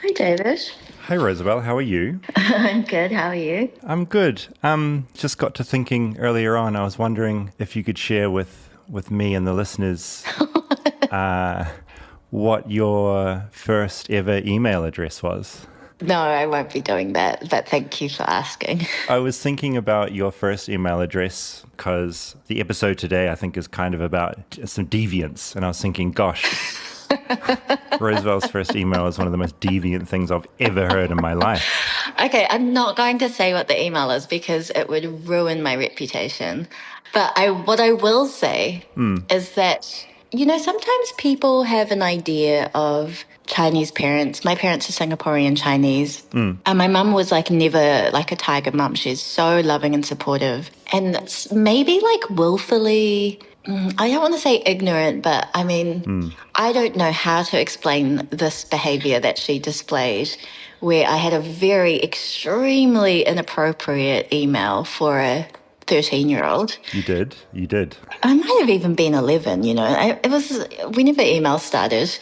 Hi, David. Hi, Rosabelle. How are you? I'm good. How are you? I'm good. Just got to thinking earlier on. I was wondering if you could share with me and the listeners uh, what your first ever email address was. No, I won't be doing that, but thank you for asking. I was thinking about your first email address because the episode today, I think, is kind of about some deviance. And I was thinking, gosh, Roosevelt's first email is one of the most deviant things I've ever heard in my life. Okay, I'm not going to say what the email is because it would ruin my reputation. But what I will say is that, sometimes people have an idea of Chinese parents. My parents are Singaporean Chinese. And my mum was like never like a tiger mum. She's so loving and supportive. And it's maybe like willfully, I don't want to say ignorant, but I mean, I don't know how to explain this behavior that she displayed, where I had a very extremely inappropriate email for a 13-year-old. You did. You did. I might have even been 11, it was whenever email started.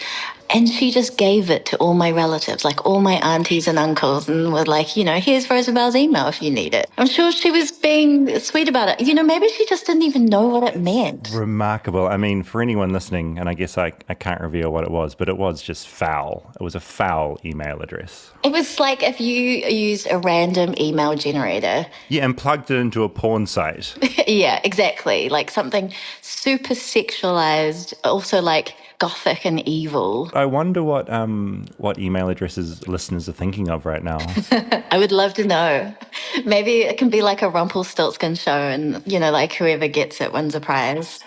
And she just gave it to all my relatives, like all my aunties and uncles, and were like, here's Rosabelle's email if you need it. I'm sure she was being sweet about it. Maybe she just didn't even know what it meant. Remarkable. I mean, for anyone listening, and I guess I can't reveal what it was, but it was just foul. It was a foul email address. It was like if you used a random email generator. Yeah, and plugged it into a porn site. Yeah, exactly. Like something super sexualized, also like gothic and evil. I wonder what email addresses listeners are thinking of right now. I would love to know. Maybe it can be like a Rumpelstiltskin show and, like whoever gets it wins a prize.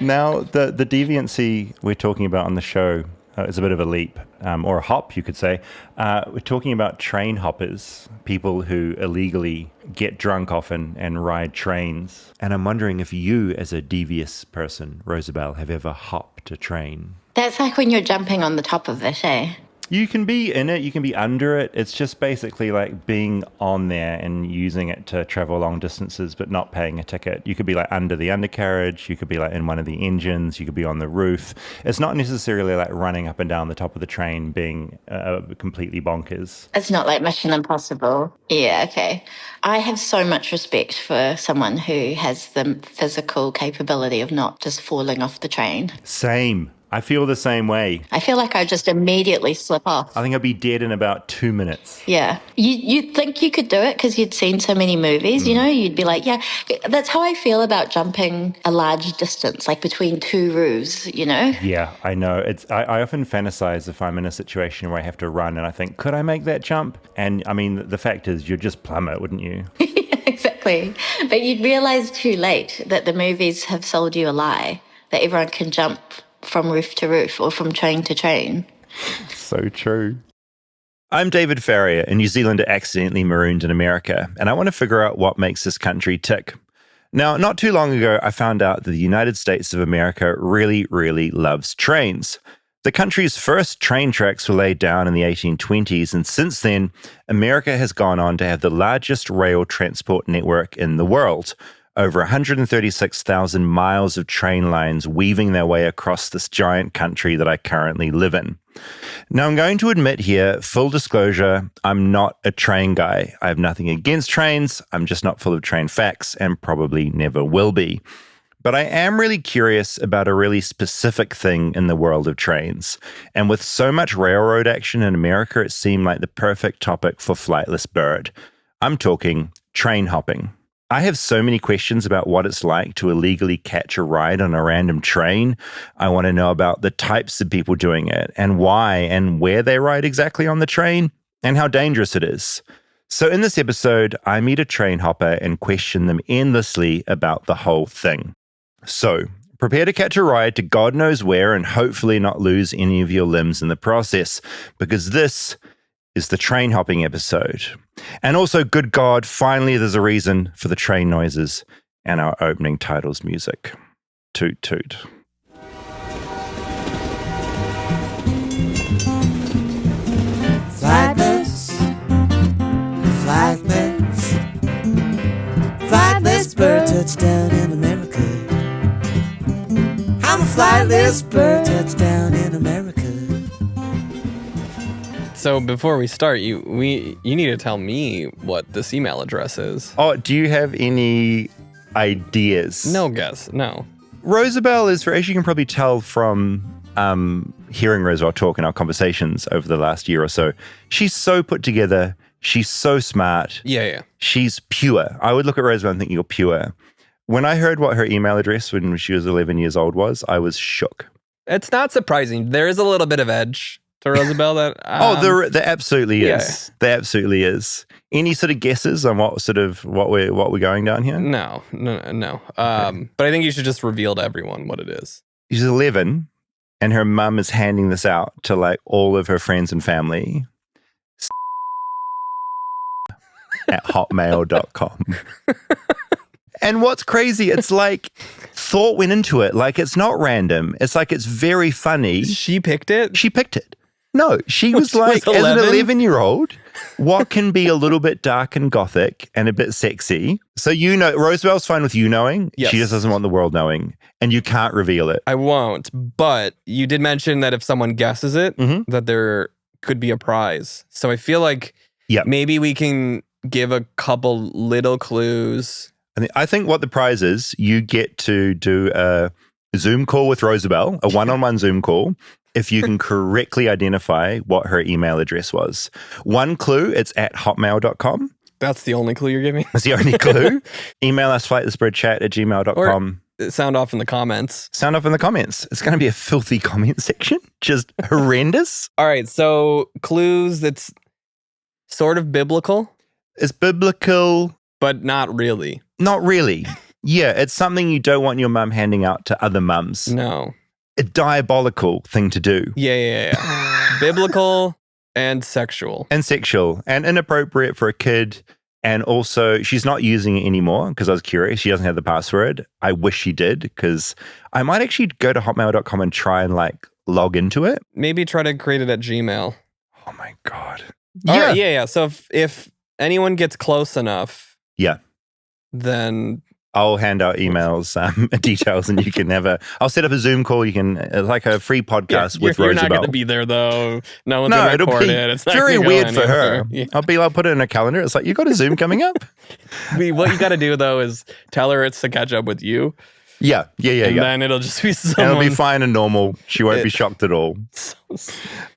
Now, the deviancy we're talking about on the show is a bit of a leap, or a hop, you could say. We're talking about train hoppers, people who illegally get drunk often and ride trains. And I'm wondering if you, as a devious person, Rosabelle, have ever hopped a train. That's like when you're jumping on the top of it, eh? You can be in it, you can be under it. It's just basically like being on there and using it to travel long distances, but not paying a ticket. You could be like under the undercarriage, you could be like in one of the engines, you could be on the roof. It's not necessarily like running up and down the top of the train being completely bonkers. It's not like Mission Impossible. Yeah, okay. I have so much respect for someone who has the physical capability of not just falling off the train. Same. I feel the same way. I feel like I just immediately slip off. I think I'd be dead in about 2 minutes. Yeah. You'd think you could do it because you'd seen so many movies, you'd be like, yeah. That's how I feel about jumping a large distance, like between two roofs, Yeah, I know. I often fantasize if I'm in a situation where I have to run and I think, could I make that jump? And I mean, the fact is you'd just plummet, wouldn't you? Yeah, exactly. But you'd realize too late that the movies have sold you a lie, that everyone can jump from roof to roof or from train to train. So true. I'm David Farrier, a New Zealander accidentally marooned in America, and I want to figure out what makes this country tick. Now, not too long ago, I found out that the United States of America really, really loves trains. The country's first train tracks were laid down in the 1820s, and since then, America has gone on to have the largest rail transport network in the world. Over 136,000 miles of train lines weaving their way across this giant country that I currently live in. Now, I'm going to admit here, full disclosure, I'm not a train guy. I have nothing against trains. I'm just not full of train facts and probably never will be. But I am really curious about a really specific thing in the world of trains. And with so much railroad action in America, it seemed like the perfect topic for Flightless Bird. I'm talking train hopping. I have so many questions about what it's like to illegally catch a ride on a random train. I want to know about the types of people doing it and why and where they ride exactly on the train and how dangerous it is. So in this episode, I meet a train hopper and question them endlessly about the whole thing. So prepare to catch a ride to God knows where and hopefully not lose any of your limbs in the process, because this is the train hopping episode. And also, good God, finally there's a reason for the train noises and our opening titles music. Toot toot. Flightless, flightless, flightless bird touchdown in America. I'm a flightless bird touchdown in America. So before we start, you need to tell me what this email address is. Oh, do you have any ideas? No guess. No. Rosabelle is, as you can probably tell from hearing Rosabelle talk in our conversations over the last year or so, she's so put together. She's so smart. Yeah. She's pure. I would look at Rosabelle and think you're pure. When I heard what her email address when she was 11 years old was, I was shook. It's not surprising. There is a little bit of edge to Rosabelle that... there absolutely is. There absolutely is. Any sort of guesses on what we're going down here? No. But I think you should just reveal to everyone what it is. She's 11 and her mum is handing this out to like all of her friends and family at hotmail.com. And what's crazy, it's like thought went into it. Like it's not random. It's like it's very funny. She picked it? She picked it. No, she was like, as an 11-year-old, what can be a little bit dark and gothic and a bit sexy? So Rosabelle's fine with you knowing. Yes. She just doesn't want the world knowing. And you can't reveal it. I won't. But you did mention that if someone guesses it, that there could be a prize. So I feel like maybe we can give a couple little clues. I think what the prize is, you get to do a Zoom call with Rosabelle, a one-on-one Zoom call, if you can correctly identify what her email address was. One clue, it's at hotmail.com. That's the only clue you're giving? That's the only clue. Email us flightlessbirdchat@gmail.com. Or sound off in the comments. Sound off in the comments. It's going to be a filthy comment section. Just horrendous. All right, so clues that's sort of biblical. It's biblical. But not really. Not really. Yeah, it's something you don't want your mum handing out to other mums. No. A diabolical thing to do. Yeah. Biblical and sexual. And sexual and inappropriate for a kid. And also, she's not using it anymore because I was curious. She doesn't have the password. I wish she did because I might actually go to hotmail.com and try and like log into it. Maybe try to create it at Gmail. Oh my God. Yeah. Right, yeah. So if anyone gets close enough, then I'll hand out emails, details, and you can I'll set up a Zoom call. You can, like a free podcast with Rosabelle. You're not going to be there though. No one's going to record it. It's very weird for her. Yeah. I'll put it in her calendar. It's like, you got a Zoom coming up? What you got to do though is tell her it's to catch up with you. Yeah. And then it'll just be someone. And it'll be fine and normal. She won't be shocked at all.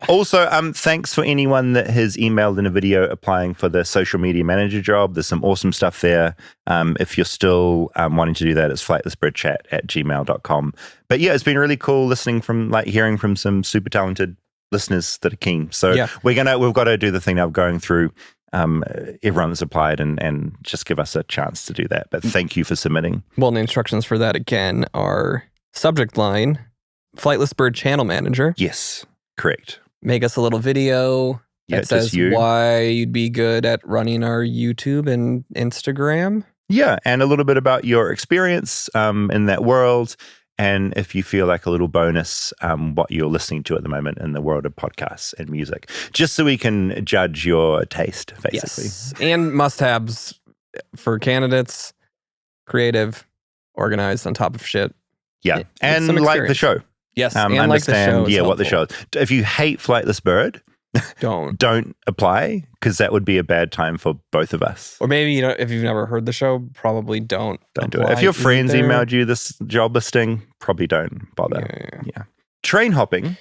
Also, thanks for anyone that has emailed in a video applying for the social media manager job. There's some awesome stuff there. If you're still wanting to do that, it's flightlessbirdchat@gmail.com. But yeah, it's been really cool hearing from some super talented listeners that are keen. So we've got to do the thing now of going through everyone that's applied and just give us a chance to do that. But thank you for submitting. Well, the instructions for that again are subject line, Flightless Bird channel manager. Yes, correct. Make us a little video that says why you'd be good at running our YouTube and Instagram. Yeah, and a little bit about your experience in that world. And if you feel like a little bonus, what you're listening to at the moment in the world of podcasts and music, just so we can judge your taste, basically. Yes, and must-haves for candidates, creative, organized, on top of shit. Yeah, and like the show. Yes, and like the show. Yeah, what the show is. If you hate Flightless Bird, don't apply, because that would be a bad time for both of us. Or maybe, if you've never heard the show, probably don't do it. If your friends emailed you this job listing, probably don't bother. Yeah. Train hopping.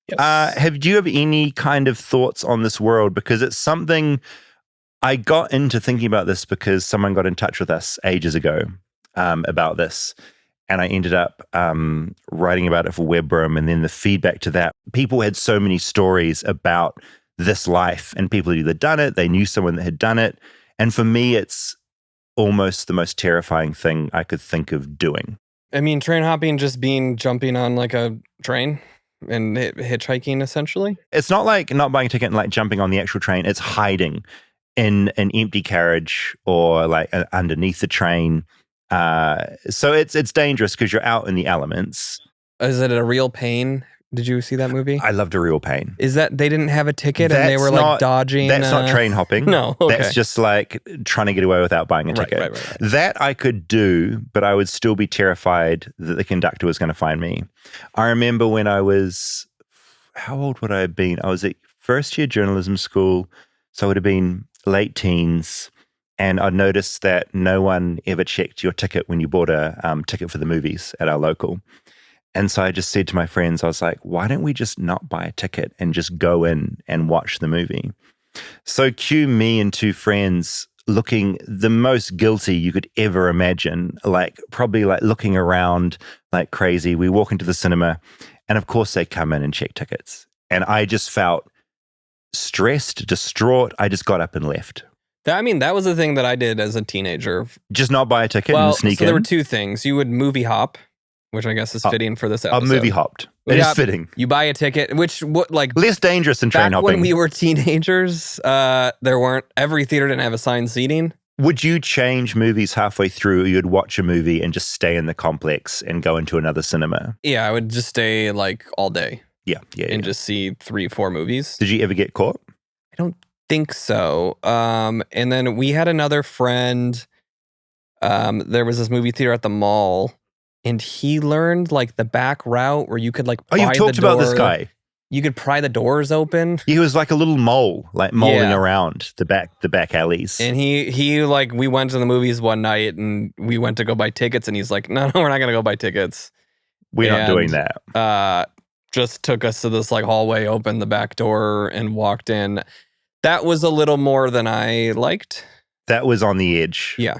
Yes. Do you have any kind of thoughts on this world? Because it's something I got into thinking about this because someone got in touch with us ages ago about this. And I ended up writing about it for Webroom, and then the feedback to that. People had so many stories about this life, and people had either done it, they knew someone that had done it. And for me, it's almost the most terrifying thing I could think of doing. I mean, train hopping just jumping on like a train and hitchhiking, essentially? It's not like not buying a ticket and like jumping on the actual train. It's hiding in an empty carriage or like underneath the train. So it's dangerous because you're out in the elements. Is it a real pain? Did you see that movie? I loved A Real Pain. Is that they didn't have a ticket and they were like dodging? That's not train hopping. No, okay. That's just like trying to get away without buying a ticket. Right. That I could do, but I would still be terrified that the conductor was going to find me. I remember when I was, how old would I have been? I was at first year journalism school. So it would have been late teens. And I noticed that no one ever checked your ticket when you bought a ticket for the movies at our local. And so I just said to my friends, I was like, why don't we just not buy a ticket and just go in and watch the movie? So cue me and two friends looking the most guilty you could ever imagine, like probably like looking around like crazy. We walk into the cinema and of course they come in and check tickets. And I just felt stressed, distraught. I just got up and left. That was the thing that I did as a teenager. Just not buy a ticket and sneak in? There were two things. You would movie hop, which I guess is fitting for this episode. I movie hopped. It is fitting. You buy a ticket, less dangerous than train back hopping. when we were teenagers, every theater didn't have assigned seating. Would you change movies halfway through, or you'd watch a movie and just stay in the complex and go into another cinema? Yeah, I would just stay like all day. Yeah. And just see 3-4 movies. Did you ever get caught? I don't think so. And then we had another friend. There was this movie theater at the mall, and he learned like the back route where you could like pry you've talked the door. about this guy. You could pry the doors open. He was like a little mole, like moling around the back alleys. And he like, we went to the movies one night and we went to go buy tickets, and he's like, no, we're not gonna go buy tickets. We're not doing that. Just took us to this like hallway, opened the back door, and walked in. That was a little more than I liked. That was on the edge. Yeah.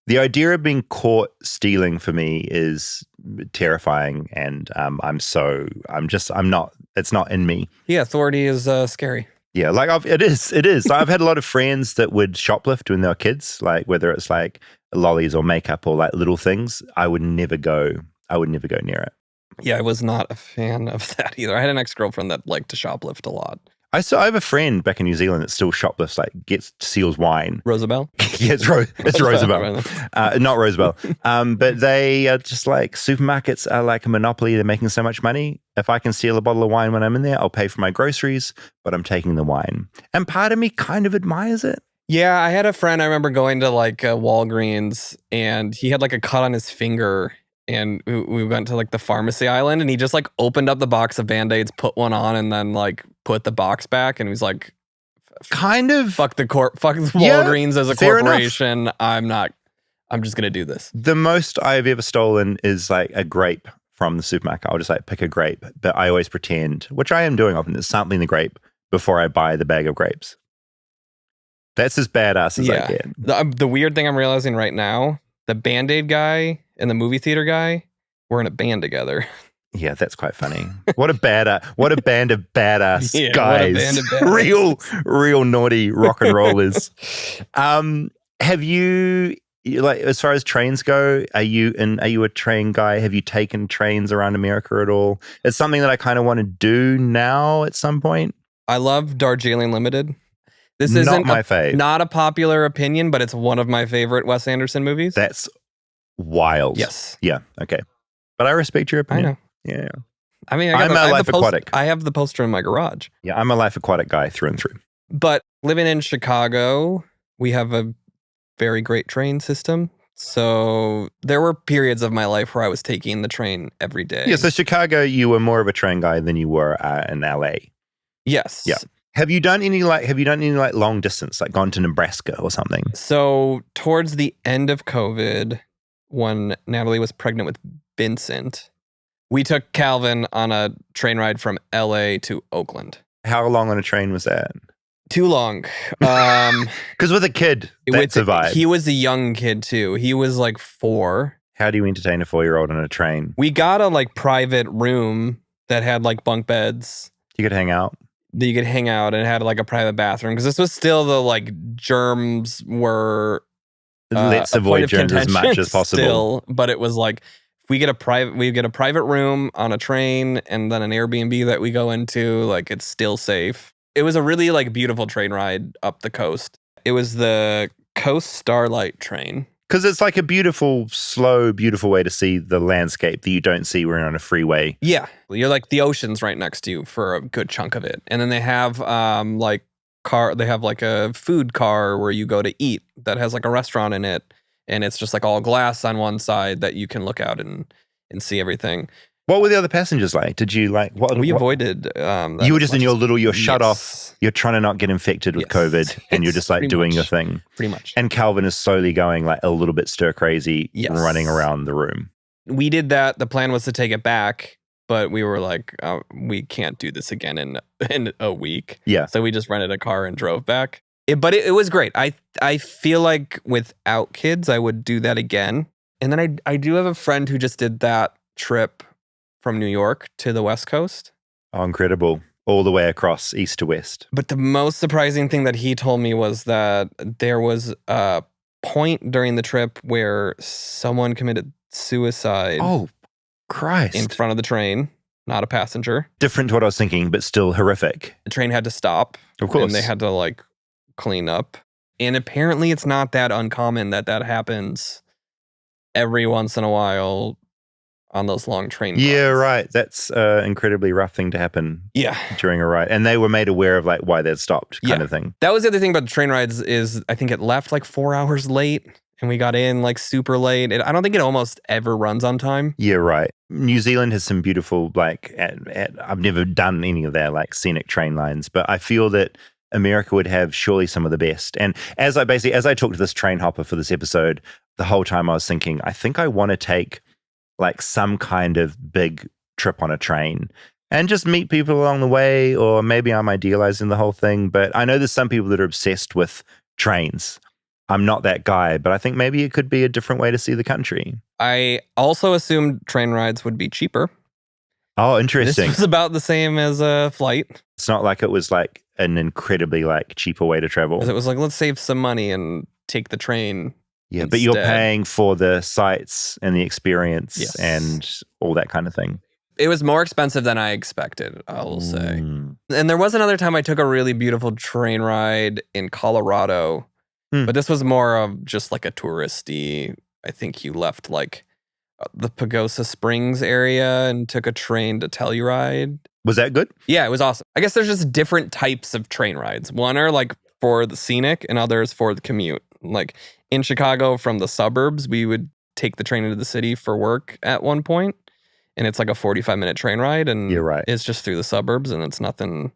The idea of being caught stealing for me is terrifying, and it's not in me. Yeah, authority is scary. Yeah, like it is. I've had a lot of friends that would shoplift when they were kids, like whether it's like lollies or makeup or like little things. I would never go near it. Yeah, I was not a fan of that either. I had an ex-girlfriend that liked to shoplift a lot. I have a friend back in New Zealand that still shoplifts, like steals wine. Rosabelle? Yeah, it's Rosabelle. Not Rosabelle. But they are just like, supermarkets are like a monopoly. They're making so much money. If I can steal a bottle of wine when I'm in there, I'll pay for my groceries, but I'm taking the wine. And part of me kind of admires it. Yeah, I had a friend, I remember going to like Walgreens, and he had like a cut on his finger. And we went to like the pharmacy island, and he just like opened up the box of Band-Aids, put one on, and then like put the box back. And he was like, kind of fuck Walgreens as a corporation. Enough. I'm just going to do this. The most I've ever stolen is like a grape from the supermarket. I'll just like pick a grape, but I always pretend, which I am doing often, is sampling the grape before I buy the bag of grapes. That's as badass as I get. The weird thing I'm realizing right now, the Band-Aid guy and the movie theater guy were in a band together. Yeah, that's quite funny. What a band of badass guys. What a band of badass. real naughty rock and rollers. Have you, like, as far as trains go, are you a train guy? Have you taken trains around America at all? It's something that I kind of want to do now at some point. I love Darjeeling Limited. This isn't not my fave. Not a popular opinion, but it's one of my favorite Wes Anderson movies. That's wild. Yes. Yeah. Okay. But I respect your opinion. I know. Yeah. I mean, I'm a Life Aquatic. I have the poster in my garage. Yeah, I'm a Life Aquatic guy through and through. But living in Chicago, we have a very great train system. So there were periods of my life where I was taking the train every day. Yeah, so Chicago, you were more of a train guy than you were in LA. Yes. Yeah. Have you done any long distance, like gone to Nebraska or something? So towards the end of COVID, when Natalie was pregnant with Vincent, we took Calvin on a train ride from LA to Oakland. How long on a train was that? Too long. Because with a kid, that's a vibe. He was a young kid too. He was like 4. How do you entertain a 4-year-old on a train? We got a like private room that had like bunk beds. You could hang out. That you could hang out, and it had like a private bathroom, because this was still the like germs were let's avoid germs as much as possible. Still, but it was like we get a private room on a train, and then an Airbnb that we go into, like it's still safe. It was a really like beautiful train ride up the coast. It was the Coast Starlight train. Because it's like a beautiful, slow, beautiful way to see the landscape that you don't see when you're on a freeway. Yeah. You're like, the ocean's right next to you for a good chunk of it. And then they have they have like a food car where you go to eat that has like a restaurant in it. And it's just like all glass on one side that you can look out and see everything. What were the other passengers like? Did you like what? We what- avoided. That You were as just in much your as- little, you're shut off. Yes. You're trying to not get infected with Yes. COVID, and you're It's just like pretty doing your much. thing. Pretty much. And Calvin is slowly going like a little bit stir crazy, Yes. running around the room. We did that. The plan was to take it back, but we were like, we can't do this again in a week. Yeah. So we just rented a car and drove back. But it was great. I feel like without kids, I would do that again. And then I do have a friend who just did that trip from New York to the West Coast. Oh, incredible. All the way across east to west. But the most surprising thing that he told me was that there was a point during the trip where someone committed suicide Oh, Christ. in front of the train, not a passenger. Different to what I was thinking, but still horrific. The train had to stop. Of course. And they had to like clean up. And apparently it's not that uncommon that happens every once in a while on those long train Yeah, rides. right. That's an incredibly rough thing to happen Yeah. during a ride. And they were made aware of like why they'd stopped kind Yeah. of thing. That was the other thing about the train rides is I think it left like 4 hours late and we got in like super late. I don't think it almost ever runs on time. Yeah, right. New Zealand has some beautiful, like, I've never done any of their like scenic train lines, but I feel that America would have surely some of the best. And as I talked to this train hopper for this episode, the whole time I was thinking, I think I want to take like some kind of big trip on a train and just meet people along the way, or maybe I'm idealizing the whole thing. But I know there's some people that are obsessed with trains. I'm not that guy, but I think maybe it could be a different way to see the country. I also assumed train rides would be cheaper. Oh, This interesting. was about the same as a flight. It's not like it was like an incredibly like cheaper way to travel. 'Cause it was like, let's save some money and take the train. Yeah, but you're instead. paying for the sights and the experience Yes. and all that kind of thing. It was more expensive than I expected, I will say. Mm. And there was another time I took a really beautiful train ride in Colorado, but this was more of just like a touristy. I think you left like the Pagosa Springs area and took a train to Telluride. Was that good? Yeah, it was awesome. I guess there's just different types of train rides. One are like for the scenic and others for the commute. Like in Chicago from the suburbs, we would take the train into the city for work at one point, and it's like a 45-minute train ride, and You're right. it's just through the suburbs, and it's nothing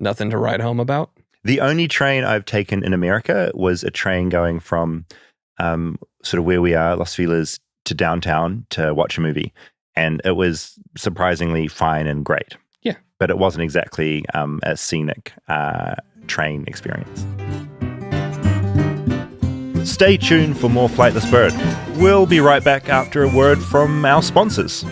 to write home about. The only train I've taken in America was a train going from sort of where we are, Los Feliz, to downtown to watch a movie. And it was surprisingly fine and great. Yeah. But it wasn't exactly a scenic train experience. Stay tuned for more Flightless Bird. We'll be right back after a word from our sponsors.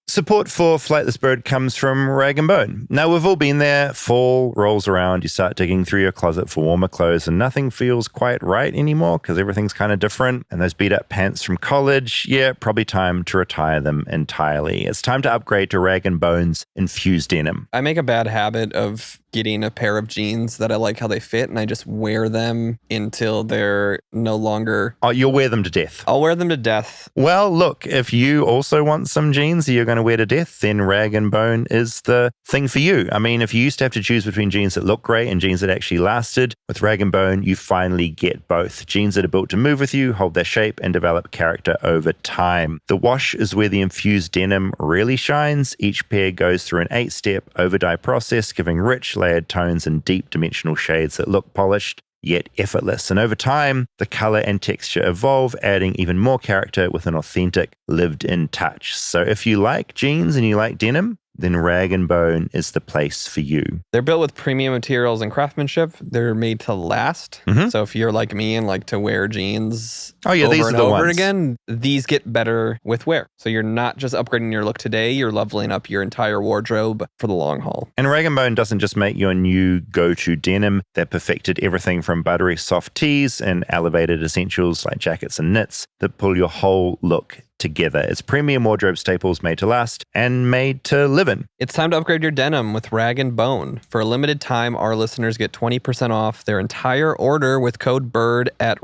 Support for Flightless Bird comes from Rag & Bone. Now, we've all been there. Fall rolls around, you start digging through your closet for warmer clothes, and nothing feels quite right anymore because everything's kind of different. And those beat-up pants from college, yeah, probably time to retire them entirely. It's time to upgrade to Rag & Bone's infused denim. I make a bad habit of getting a pair of jeans that I like how they fit, and I just wear them until they're no longer... Oh, you'll wear them to death. I'll wear them to death. Well, look, if you also want some jeans that you're going to wear to death, then Rag & Bone is the thing for you. I mean, if you used to have to choose between jeans that look great and jeans that actually lasted, with Rag & Bone, you finally get both. Jeans that are built to move with you, hold their shape, and develop character over time. The wash is where the infused denim really shines. Each pair goes through an 8-step over-dye process, giving rich, layered tones and deep dimensional shades that look polished, yet effortless. And over time, the color and texture evolve, adding even more character with an authentic, lived-in touch. So if you like jeans and you like denim, then Rag & Bone is the place for you. They're built with premium materials and craftsmanship. They're made to last. Mhm. So if you're like me and like to wear jeans Oh, yeah, over these are and the over ones. again, these get better with wear. So you're not just upgrading your look today, you're leveling up your entire wardrobe for the long haul. And Rag & Bone doesn't just make your new go-to denim. They've perfected everything from buttery soft tees and elevated essentials like jackets and knits that pull your whole look together. It's premium wardrobe staples made to last and made to live in. It's time to upgrade your denim with Rag & Bone. For a limited time, our listeners get 20% off their entire order with code BIRD at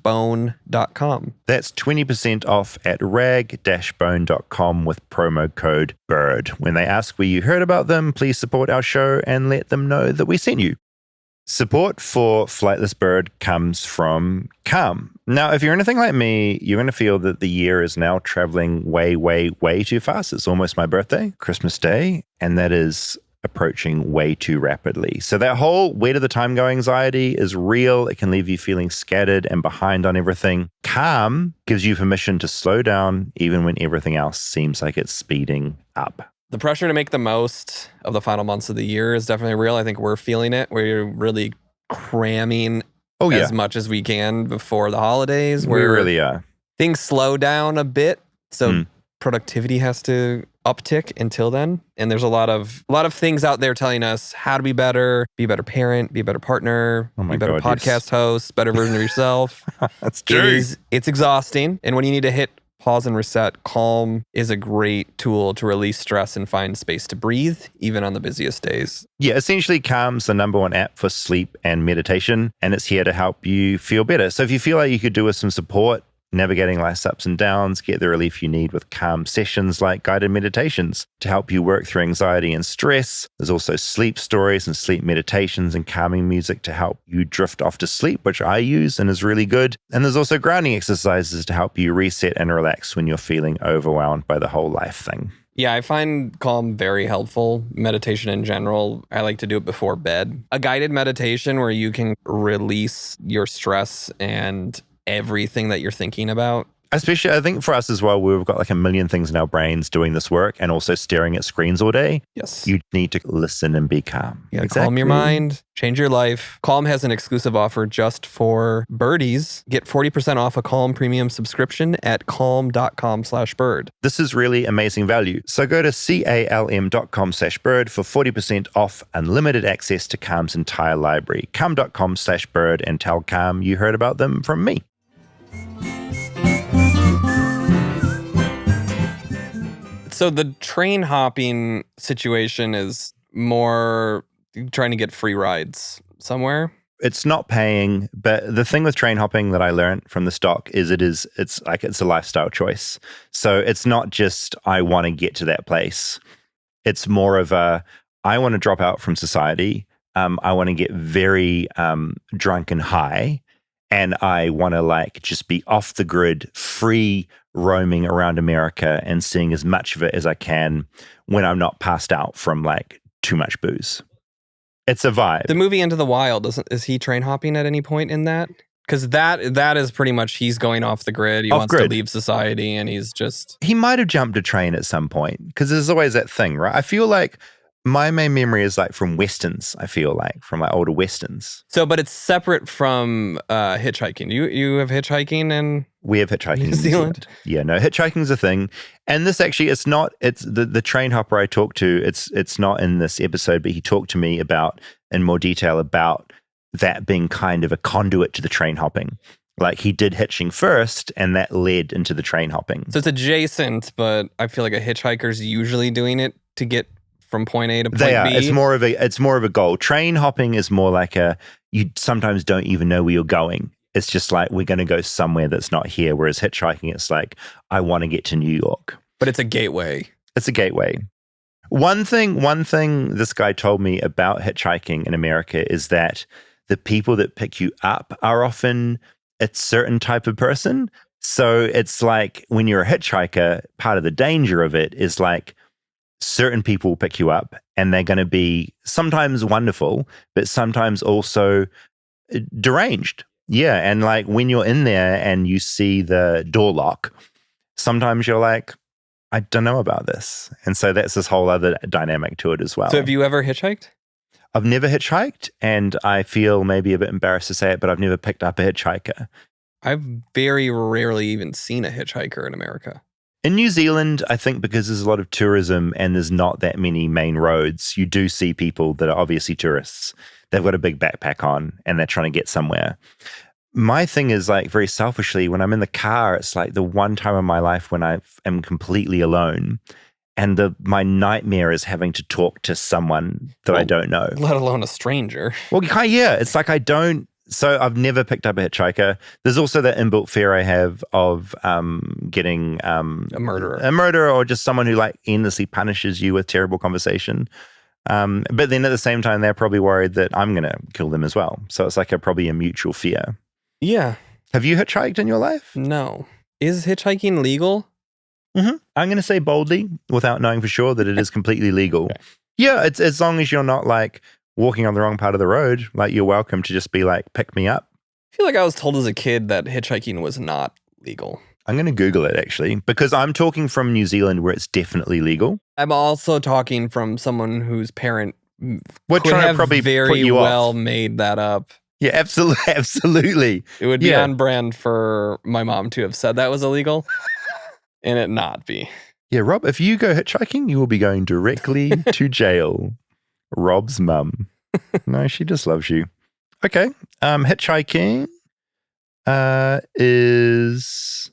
rag-bone.com. That's 20% off at rag-bone.com with promo code BIRD. When they ask where you heard about them, please support our show and let them know that we sent you. Support for Flightless Bird comes from Calm. Now, if you're anything like me, you're going to feel that the year is now traveling way, way, way too fast. It's almost my birthday, Christmas Day, and that is approaching way too rapidly. So that whole where did the time go anxiety is real. It can leave you feeling scattered and behind on everything. Calm gives you permission to slow down even when everything else seems like it's speeding up. The pressure to make the most of the final months of the year is definitely real. I think we're feeling it. We're really cramming as much as we can before the holidays. We really are. Things slow down a bit, so productivity has to uptick until then. And there's a lot of things out there telling us how to be better parent, be a better partner, be a better podcast host, better version of yourself. That's true. It's exhausting. And when you need to hit pause and reset, Calm is a great tool to release stress and find space to breathe, even on the busiest days. Yeah, essentially Calm's the number one app for sleep and meditation, and it's here to help you feel better. So if you feel like you could do with some support, navigating life's ups and downs, get the relief you need with Calm sessions like guided meditations to help you work through anxiety and stress. There's also sleep stories and sleep meditations and calming music to help you drift off to sleep, which I use and is really good. And there's also grounding exercises to help you reset and relax when you're feeling overwhelmed by the whole life thing. Yeah, I find Calm very helpful. Meditation in general, I like to do it before bed. A guided meditation where you can release your stress and everything that you're thinking about. Especially, I think for us as well, we've got like a million things in our brains doing this work and also staring at screens all day. Yes. You need to listen and be calm. Yeah, exactly. Calm your mind, change your life. Calm has an exclusive offer just for birdies. Get 40% off a Calm premium subscription at calm.com/bird. This is really amazing value. So go to calm.com/bird for 40% off unlimited access to Calm's entire library. Calm.com/bird and tell Calm you heard about them from me. So the train hopping situation is more trying to get free rides somewhere. It's not paying, but the thing with train hopping that I learned from the stock is it's a lifestyle choice. So it's not just I want to get to that place. It's more of a I want to drop out from society. I want to get very drunk and high, and I want to like just be off the grid, free roaming around America and seeing as much of it as I can when I'm not passed out from like too much booze. It's a vibe. The movie Into the Wild, is he train hopping at any point in that? Because that is pretty much he's going off the grid. He wants to leave society and he's just... He might have jumped a train at some point because there's always that thing, right? I feel like my main memory is like from Westerns, I feel like, from like older Westerns. So, but it's separate from hitchhiking. You have hitchhiking and... We have hitchhiking in New Zealand. Yeah, no, hitchhiking's a thing. And this actually, it's the train hopper I talked to, it's not in this episode, but he talked to me about, in more detail, about that being kind of a conduit to the train hopping. Like he did hitching first and that led into the train hopping. So it's adjacent, but I feel like a hitchhiker's usually doing it to get from point A to point they are. B. It's more of a goal. Train hopping is more like you sometimes don't even know where you're going. It's just like, we're going to go somewhere that's not here. Whereas hitchhiking, it's like, I want to get to New York. But it's a gateway. It's a gateway. One thing this guy told me about hitchhiking in America is that the people that pick you up are often a certain type of person. So it's like when you're a hitchhiker, part of the danger of it is like certain people pick you up and they're going to be sometimes wonderful, but sometimes also deranged. Yeah, and like when you're in there and you see the door lock, sometimes you're like, I don't know about this. And so that's this whole other dynamic to it as well. So have you ever hitchhiked? I've never hitchhiked, and I feel maybe a bit embarrassed to say it, but I've never picked up a hitchhiker. I've very rarely even seen a hitchhiker in America. In New Zealand, I think because there's a lot of tourism and there's not that many main roads, you do see people that are obviously tourists. They've got a big backpack on and they're trying to get somewhere. My thing is like very selfishly, when I'm in the car, it's like the one time in my life when I am completely alone. And my nightmare is having to talk to someone that I don't know. Let alone a stranger. Well, yeah, it's like so I've never picked up a hitchhiker. There's also that inbuilt fear I have of getting a murderer. A murderer or just someone who like endlessly punishes you with terrible conversation. But then at the same time, they're probably worried that I'm going to kill them as well. So it's like probably a mutual fear. Yeah. Have you hitchhiked in your life? No. Is hitchhiking legal? Mm-hmm. I'm going to say boldly, without knowing for sure, that it is completely legal. Okay. Yeah, it's as long as you're not like walking on the wrong part of the road, like you're welcome to just be like, pick me up. I feel like I was told as a kid that hitchhiking was not legal. I'm going to Google it actually, because I'm talking from New Zealand where it's definitely legal. I'm also talking from someone whose parent We're could trying to have probably very put you well off. made that up. Yeah, absolutely. It would be on brand for my mom to have said that was illegal and it not be. Yeah, Rob, if you go hitchhiking, you will be going directly to jail. Rob's mum. No, she just loves you. Okay. Hitchhiking is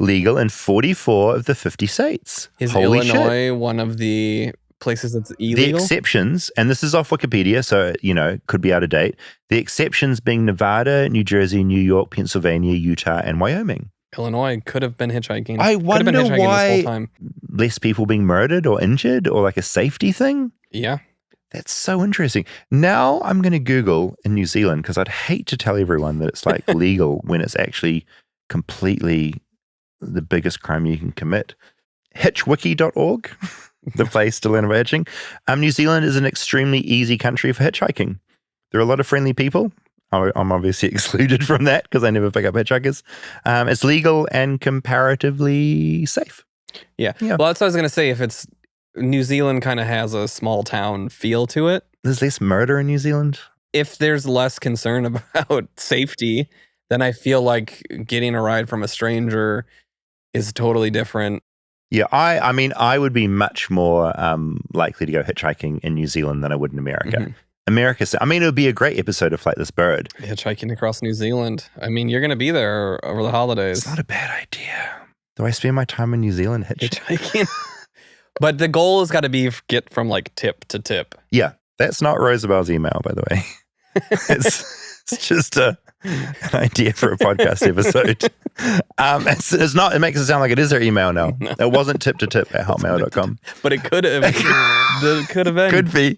legal in 44 of the 50 states. Is Holy Illinois shit. one of the places that's The illegal? exceptions, and this is off Wikipedia, so, it could be out of date. The exceptions being Nevada, New Jersey, New York, Pennsylvania, Utah, and Wyoming. Illinois could have been hitchhiking. I could have wonder been hitchhiking why this whole time. less people being murdered or injured or like a safety thing. Yeah. That's so interesting. Now I'm going to Google in New Zealand because I'd hate to tell everyone that it's like legal when it's actually completely the biggest crime you can commit. Hitchwiki.org, the place to learn about hitching. New Zealand is an extremely easy country for hitchhiking. There are a lot of friendly people. I'm obviously excluded from that because I never pick up hitchhikers. It's legal and comparatively safe. Yeah. Well, that's what I was going to say. If it's New Zealand kind of has a small town feel to it. There's less murder in New Zealand. If there's less concern about safety, then I feel like getting a ride from a stranger is totally different. Yeah, I mean, I would be much more likely to go hitchhiking in New Zealand than I would in America. Mm-hmm. It would be a great episode of Flightless Bird. Hitchhiking across New Zealand. I mean, you're going to be there over the holidays. It's not a bad idea. Do I spend my time in New Zealand hitchhiking? But the goal has got to be get from like tip to tip. Yeah, that's not Rosabel's email, by the way. it's just an idea for a podcast episode. It's not. It makes it sound like it is her email now. No. It wasn't tip to tip at hotmail.com. But it could have. It could have been. Could be.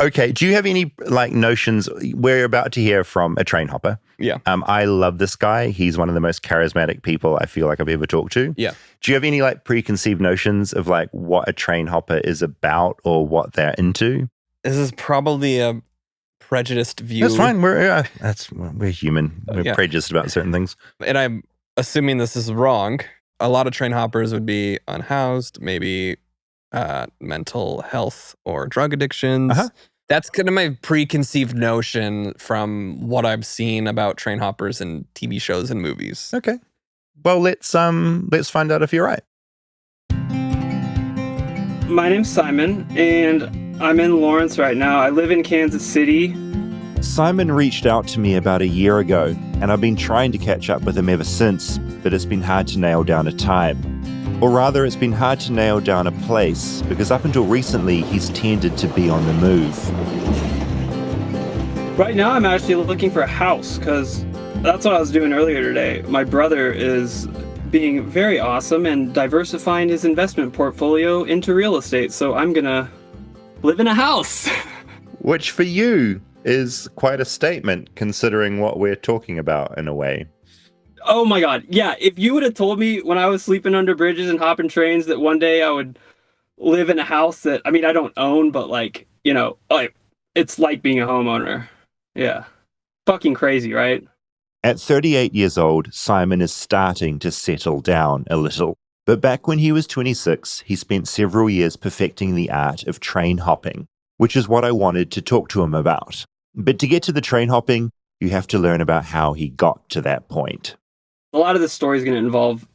Okay. Do you have any like notions? We're about to hear from a train hopper. Yeah. I love this guy. He's one of the most charismatic people I feel like I've ever talked to. Yeah. Do you have any like preconceived notions of like what a train hopper is about or what they're into? This is probably a prejudiced view. That's fine. We're human. We're prejudiced about certain things. And I'm assuming this is wrong. A lot of train hoppers would be unhoused, maybe mental health or drug addictions. Uh-huh. That's kind of my preconceived notion from what I've seen about train hoppers in TV shows and movies. Okay. Well, let's find out if you're right. My name's Simon, and I'm in Lawrence right now. I live in Kansas City. Simon reached out to me about a year ago, and I've been trying to catch up with him ever since, but it's been hard to nail down a time. Or rather, it's been hard to nail down a place, because up until recently, he's tended to be on the move. Right now, I'm actually looking for a house, because that's what I was doing earlier today. My brother is being very awesome and diversifying his investment portfolio into real estate, so I'm gonna live in a house. Which for you is quite a statement, considering what we're talking about in a way. Oh my God. Yeah. If you would have told me when I was sleeping under bridges and hopping trains that one day I would live in a house that, I mean, I don't own, but like, it's like being a homeowner. Yeah. Fucking crazy, right? At 38 years old, Simon is starting to settle down a little. But back when he was 26, he spent several years perfecting the art of train hopping, which is what I wanted to talk to him about. But to get to the train hopping, you have to learn about how he got to that point. A lot of this story is going to involve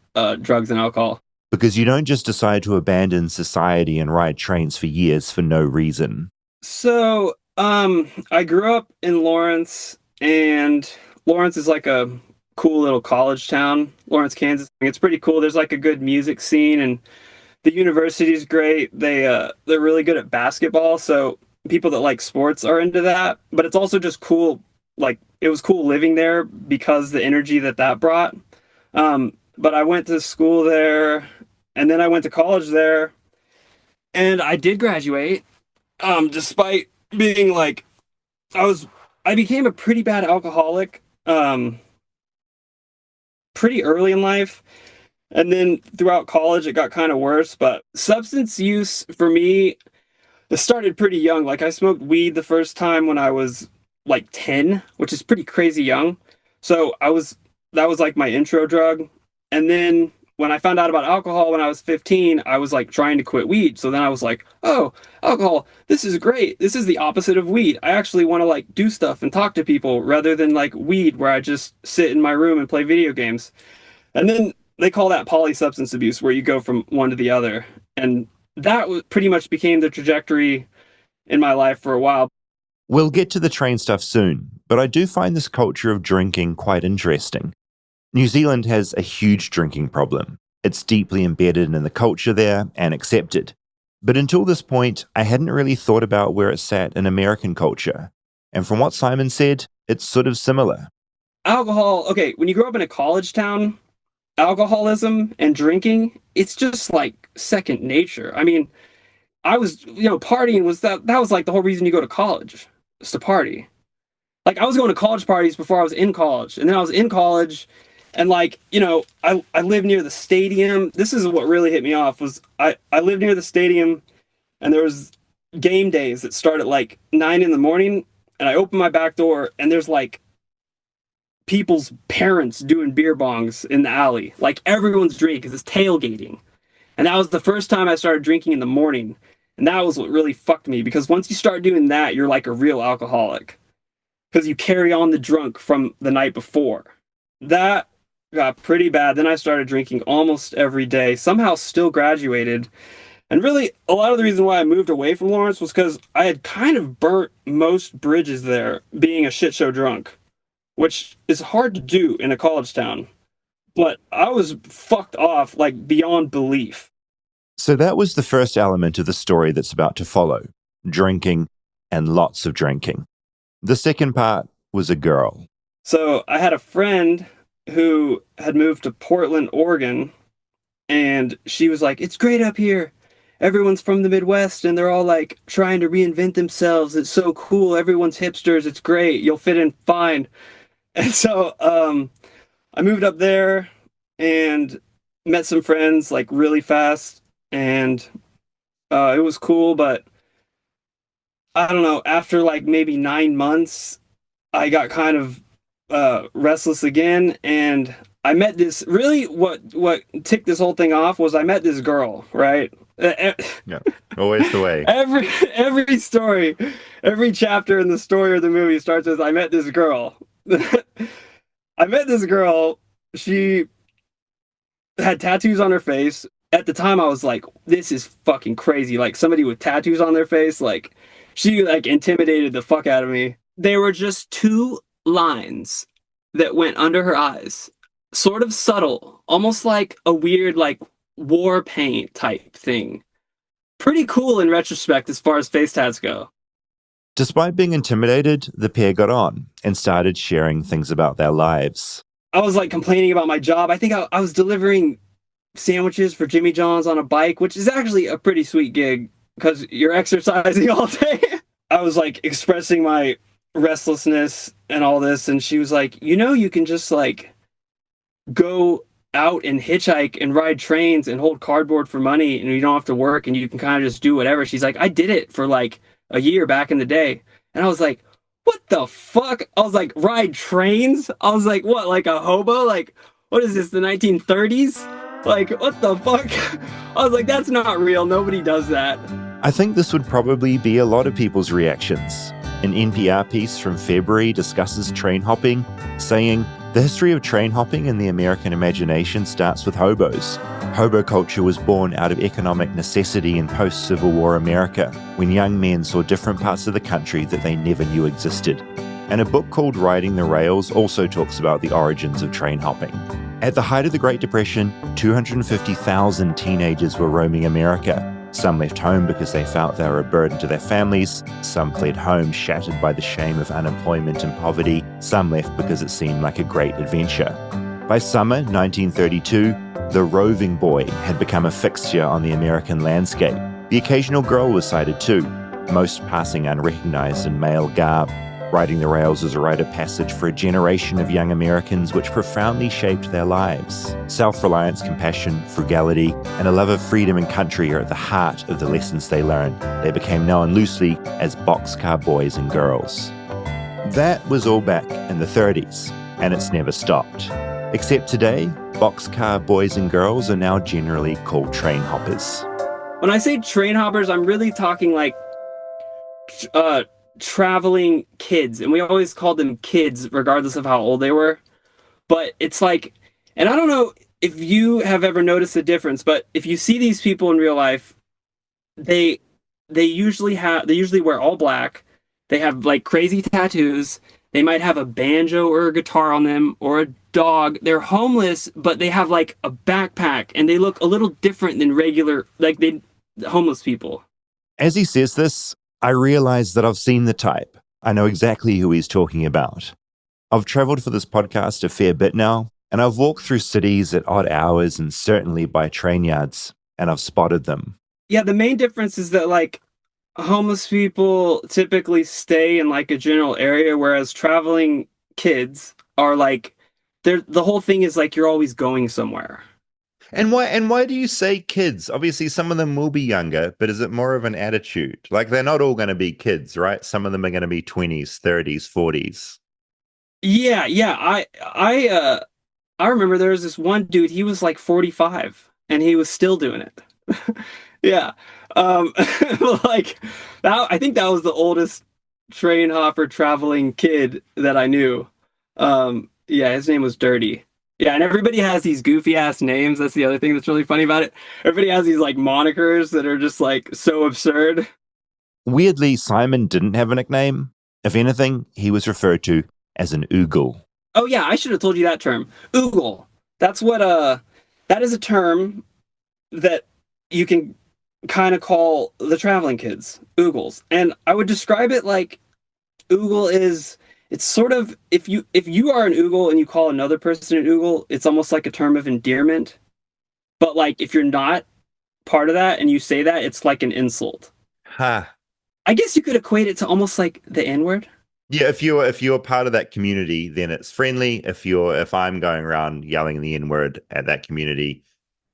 drugs and alcohol. Because you don't just decide to abandon society and ride trains for years for no reason. So, I grew up in Lawrence, and Lawrence is like a cool little college town, Lawrence, Kansas. It's pretty cool. There's like a good music scene, and the university is great. They're really good at basketball, so people that like sports are into that. But it's also just cool. Like, it was cool living there because the energy that brought. But I went to school there, and then I went to college there. And I did graduate, despite being like, I became a pretty bad alcoholic, pretty early in life. And then throughout college, it got kind of worse. But substance use for me, it started pretty young. Like I smoked weed the first time when I was like 10, which is pretty crazy young. So that was like my intro drug. And then when I found out about alcohol when I was 15, I was like trying to quit weed. So then I was like, oh, alcohol, this is great. This is the opposite of weed. I actually want to like do stuff and talk to people rather than like weed where I just sit in my room and play video games. And then they call that polysubstance abuse, where you go from one to the other. And that pretty much became the trajectory in my life for a while. We'll get to the train stuff soon, but I do find this culture of drinking quite interesting. New Zealand has a huge drinking problem. It's deeply embedded in the culture there and accepted. But until this point, I hadn't really thought about where it sat in American culture. And from what Simon said, it's sort of similar. Alcohol, okay, when you grow up in a college town, alcoholism and drinking, it's just like second nature. I mean, I was, partying was that was like the whole reason you go to college, is to party. Like I was going to college parties before I was in college. And then I was in college and like, I lived near the stadium. This is what really hit me off was I lived near the stadium and there was game days that start at like 9 in the morning and I opened my back door and there's like people's parents doing beer bongs in the alley. Like everyone's drinking because it's tailgating. And that was the first time I started drinking in the morning. And that was what really fucked me because once you start doing that, you're like a real alcoholic because you carry on the drunk from the night before. That got pretty bad. Then I started drinking almost every day, somehow still graduated. And really, a lot of the reason why I moved away from Lawrence was because I had kind of burnt most bridges there being a shit show drunk, which is hard to do in a college town. But I was fucked off like beyond belief. So that was the first element of the story that's about to follow, drinking and lots of drinking. The second part was a girl. So I had a friend who had moved to Portland, Oregon, and she was like, it's great up here. Everyone's from the Midwest and they're all like trying to reinvent themselves. It's so cool. Everyone's hipsters. It's great. You'll fit in fine. And so I moved up there and met some friends like really fast. And it was cool, but I don't know, after like maybe 9 months, I got kind of restless again. And I met this, really what ticked this whole thing off was I met this girl, right? Yeah, always the way. Every story, every chapter in the story of the movie starts with, I met this girl. I met this girl. She had tattoos on her face. At the time, I was like, this is fucking crazy. Like, somebody with tattoos on their face, like, she, like, intimidated the fuck out of me. There were just 2 lines that went under her eyes. Sort of subtle. Almost like a weird, like, war paint type thing. Pretty cool in retrospect as far as face tats go. Despite being intimidated, the pair got on and started sharing things about their lives. I was like complaining about my job. I think I was delivering sandwiches for Jimmy John's on a bike, which is actually a pretty sweet gig because you're exercising all day. I was like expressing my restlessness and all this. And she was like, you can just like go out and hitchhike and ride trains and hold cardboard for money and you don't have to work and you can kind of just do whatever. She's like, I did it for like a year back in the day. And I was like, what the fuck? I was like, ride trains? I was like, what, like a hobo? Like, what is this, the 1930s? Like, what the fuck? I was like, that's not real. Nobody does that. I think this would probably be a lot of people's reactions. An NPR piece from February discusses train hopping, saying, the history of train hopping in the American imagination starts with hobos. Hobo culture was born out of economic necessity in post-Civil War America, when young men saw different parts of the country that they never knew existed. And a book called Riding the Rails also talks about the origins of train hopping. At the height of the Great Depression, 250,000 teenagers were roaming America. Some left home because they felt they were a burden to their families. Some fled home shattered by the shame of unemployment and poverty. Some left because it seemed like a great adventure. By summer 1932, the roving boy had become a fixture on the American landscape. The occasional girl was sighted too, most passing unrecognized in male garb. Riding the rails is a rite of passage for a generation of young Americans which profoundly shaped their lives. Self-reliance, compassion, frugality, and a love of freedom and country are at the heart of the lessons they learned. They became known loosely as boxcar boys and girls. That was all back in the 30s, and it's never stopped. Except today, boxcar boys and girls are now generally called train hoppers. When I say train hoppers, I'm really talking like traveling kids, and we always called them kids regardless of how old they were. But it's like, and I don't know if you have ever noticed the difference, but if you see these people in real life, they usually wear all black. They have like crazy tattoos. They might have a banjo or a guitar on them or a dog. They're homeless, but they have like a backpack, and they look a little different than regular homeless people. As he says this, I realize that I've seen the type. I know exactly who he's talking about. I've traveled for this podcast a fair bit now, and I've walked through cities at odd hours and certainly by train yards, and I've spotted them. Yeah, the main difference is that like homeless people typically stay in like a general area, whereas traveling kids are like, the whole thing is like you're always going somewhere. And why do you say kids? Obviously, some of them will be younger, but is it more of an attitude? Like, they're not all going to be kids, right? Some of them are going to be 20s, 30s, 40s. Yeah. I remember there was this one dude, he was like 45, and he was still doing it. Yeah. Like, I think that was the oldest train hopper traveling kid that I knew. Yeah, his name was Dirty. Yeah, and everybody has these goofy ass names. That's the other thing that's really funny about it. Everybody has these like monikers that are just like so absurd. Weirdly, Simon didn't have a nickname. If anything, he was referred to as an oogle. Oh yeah, I should have told you that term. Oogle. That's what that is a term that you can kind of call the traveling kids, oogles. And I would describe it like oogle is, it's sort of, if you are an oogle and you call another person an oogle, it's almost like a term of endearment. But like if you're not part of that and you say that, it's like an insult. Ha. I guess you could equate it to almost like the N-word. Yeah, if you're part of that community, then it's friendly. If I'm going around yelling the N-word at that community,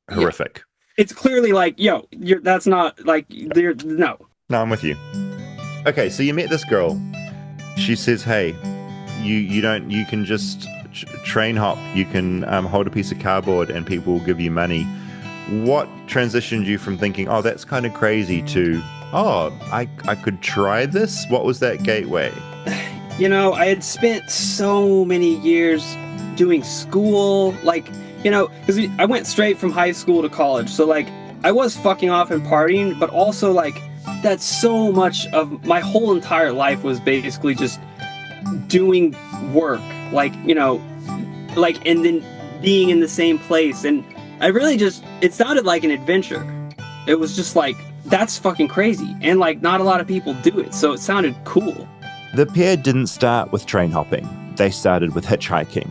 horrific. Yeah. It's clearly like, yo, that's not like, no. No, I'm with you. Okay, so you met this girl. She says, hey, you can just train hop. You can hold a piece of cardboard and people will give you money. What transitioned you from thinking, oh, that's kind of crazy, to, oh, I could try this? What was that gateway? You know, I had spent so many years doing school, like, you know, because I went straight from high school to college. So, like, I was fucking off and partying, but also, like, that's so much of my whole entire life was basically just doing work, like, you know, like, and then being in the same place. And I really just, it sounded like an adventure. It was just like, that's fucking crazy. And like, not a lot of people do it. So it sounded cool. The pair didn't start with train hopping. They started with hitchhiking.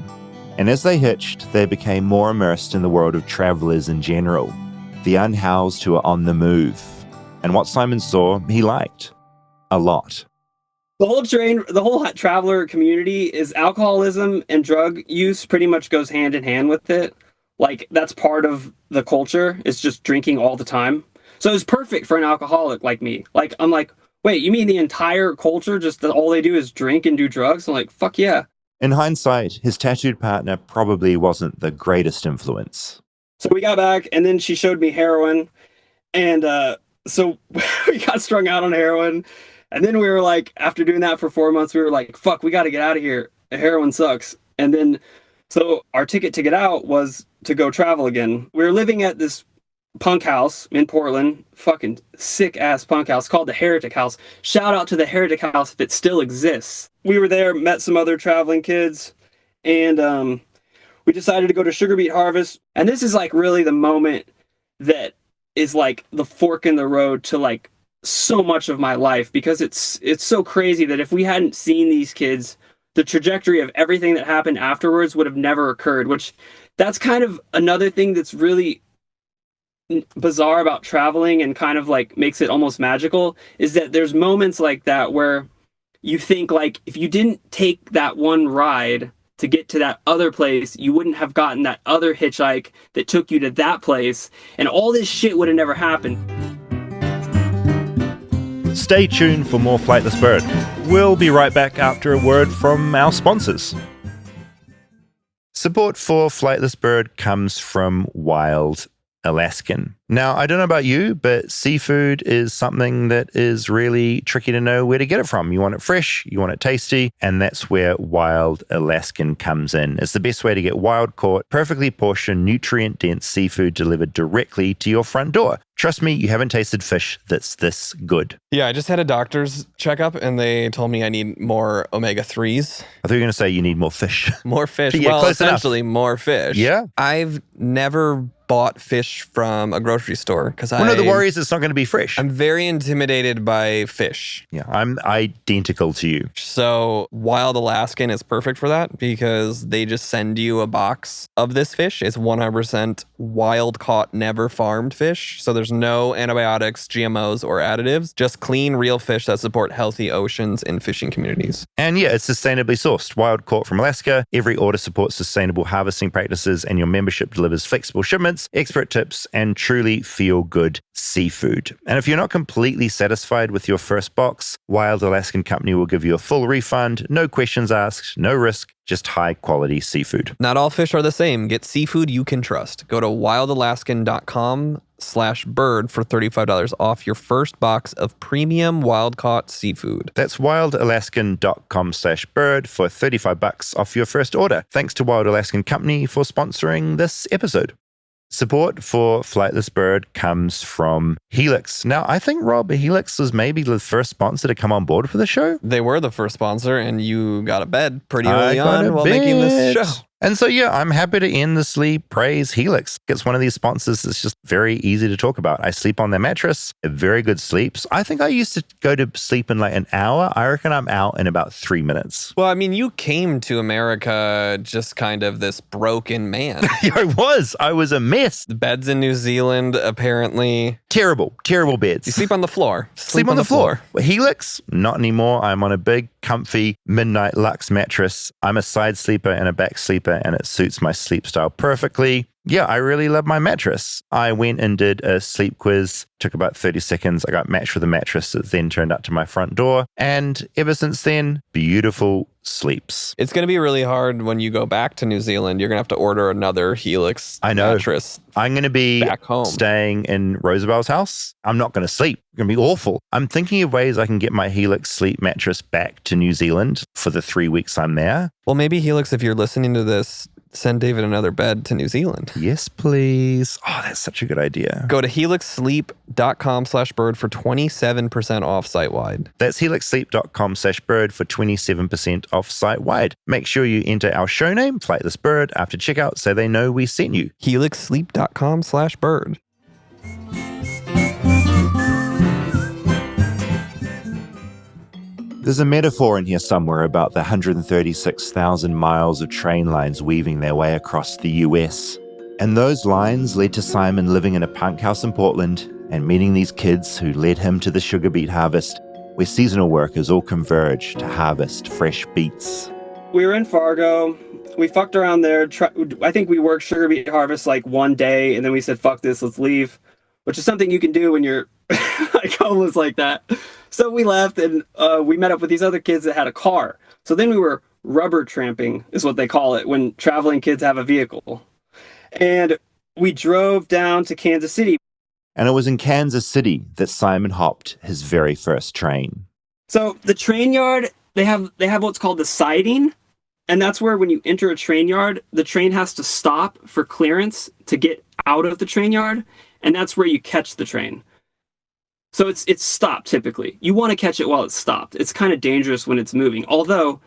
And as they hitched, they became more immersed in the world of travelers in general, the unhoused who are on the move. And what Simon saw, he liked. A lot. The whole traveler community is alcoholism and drug use pretty much goes hand in hand with it. Like, that's part of the culture. It's just drinking all the time. So it's perfect for an alcoholic like me. Like, I'm like, wait, you mean the entire culture, just that all they do is drink and do drugs? I'm like, fuck yeah. In hindsight, his tattooed partner probably wasn't the greatest influence. So we got back, and then she showed me heroin. And so we got strung out on heroin. And then we were like, after doing that for 4 months, we were like, fuck, we got to get out of here. Heroin sucks. And then, so our ticket to get out was to go travel again. We were living at this punk house in Portland, fucking sick ass punk house called the Heretic House. Shout out to the Heretic House if it still exists. We were there, met some other traveling kids, and we decided to go to Sugar Beet Harvest. And this is like really the moment that is like the fork in the road to like so much of my life, because it's so crazy that if we hadn't seen these kids, the trajectory of everything that happened afterwards would have never occurred, which that's kind of another thing that's really bizarre about traveling and kind of like makes it almost magical is that there's moments like that where you think like if you didn't take that one ride to get to that other place, you wouldn't have gotten that other hitchhike that took you to that place, and all this shit would have never happened. Stay tuned for more Flightless Bird. We'll be right back after a word from our sponsors. Support for Flightless Bird comes from Wild Alaskan. Now, I don't know about you, but seafood is something that is really tricky to know where to get it from. You want it fresh, you want it tasty, and that's where Wild Alaskan comes in. It's the best way to get wild-caught, perfectly portioned, nutrient-dense seafood delivered directly to your front door. Trust me, you haven't tasted fish that's this good. Yeah, I just had a doctor's checkup and they told me I need more omega-3s. I thought you were going to say you need more fish. More fish. Yeah, well, close enough. essentially more fish. Yeah. I've never bought fish from a grocery store because One of the worries is it's not going to be fresh. I'm very intimidated by fish. Yeah, I'm identical to you. So Wild Alaskan is perfect for that because they just send you a box of this fish. It's 100% wild caught, never farmed fish. So there's no antibiotics, GMOs, or additives. Just clean, real fish that support healthy oceans and fishing communities. And yeah, it's sustainably sourced, wild caught from Alaska. Every order supports sustainable harvesting practices, and your membership delivers flexible shipments, expert tips, and truly feel-good seafood. And if you're not completely satisfied with your first box, Wild Alaskan Company will give you a full refund, no questions asked, no risk, just high-quality seafood. Not all fish are the same. Get seafood you can trust. Go to wildalaskan.com/bird for $35 off your first box of premium wild-caught seafood. That's wildalaskan.com/bird for $35 off your first order. Thanks to Wild Alaskan Company for sponsoring this episode. Support for Flightless Bird comes from Helix. Now, I think, Rob, Helix was maybe the first sponsor to come on board for the show. They were the first sponsor, and you got a bed pretty early on while making this show. And so, yeah, I'm happy to endlessly praise Helix. It's one of these sponsors that's just very easy to talk about. I sleep on their mattress, very good sleeps. I think I used to go to sleep in like an hour. I reckon I'm out in about 3 minutes. Well, I mean, you came to America just kind of this broken man. Yeah, I was a mess. The beds in New Zealand, apparently. Terrible beds. You sleep on the floor. Sleep on the floor. Well, Helix, not anymore. I'm on a big, comfy, midnight luxe mattress. I'm a side sleeper and a back sleeper, and it suits my sleep style perfectly. Yeah, I really love my mattress. I went and did a sleep quiz. Took about 30 seconds. I got matched with a mattress that then turned up to my front door. And ever since then, beautiful sleeps. It's going to be really hard when you go back to New Zealand. You're going to have to order another Helix mattress. I'm going to be back home, staying in Roosevelt House. I'm not going to sleep. It's going to be awful. I'm thinking of ways I can get my Helix sleep mattress back to New Zealand for the 3 weeks I'm there. Well, maybe Helix, if you're listening to this, send David another bed to New Zealand. Yes, please. Oh, that's such a good idea. Go to helixsleep.com/bird for 27% off site-wide. That's helixsleep.com/bird for 27% off site-wide. Make sure you enter our show name, Flightless Bird, after checkout so they know we sent you. helixsleep.com/bird. There's a metaphor in here somewhere about the 136,000 miles of train lines weaving their way across the US. And those lines led to Simon living in a punk house in Portland and meeting these kids who led him to the sugar beet harvest, where seasonal workers all converge to harvest fresh beets. We were in Fargo. We fucked around there. I think we worked sugar beet harvest like one day, and then we said, fuck this, let's leave, which is something you can do when you're like homeless like that. So we left, and we met up with these other kids that had a car. So then we were rubber tramping, is what they call it, when traveling kids have a vehicle. And we drove down to Kansas City. And it was in Kansas City that Simon hopped his very first train. So the train yard, they have what's called the siding. And that's where when you enter a train yard, the train has to stop for clearance to get out of the train yard. And that's where you catch the train. So it's stopped typically. You want to catch it while it's stopped. It's kind of dangerous when it's moving. Although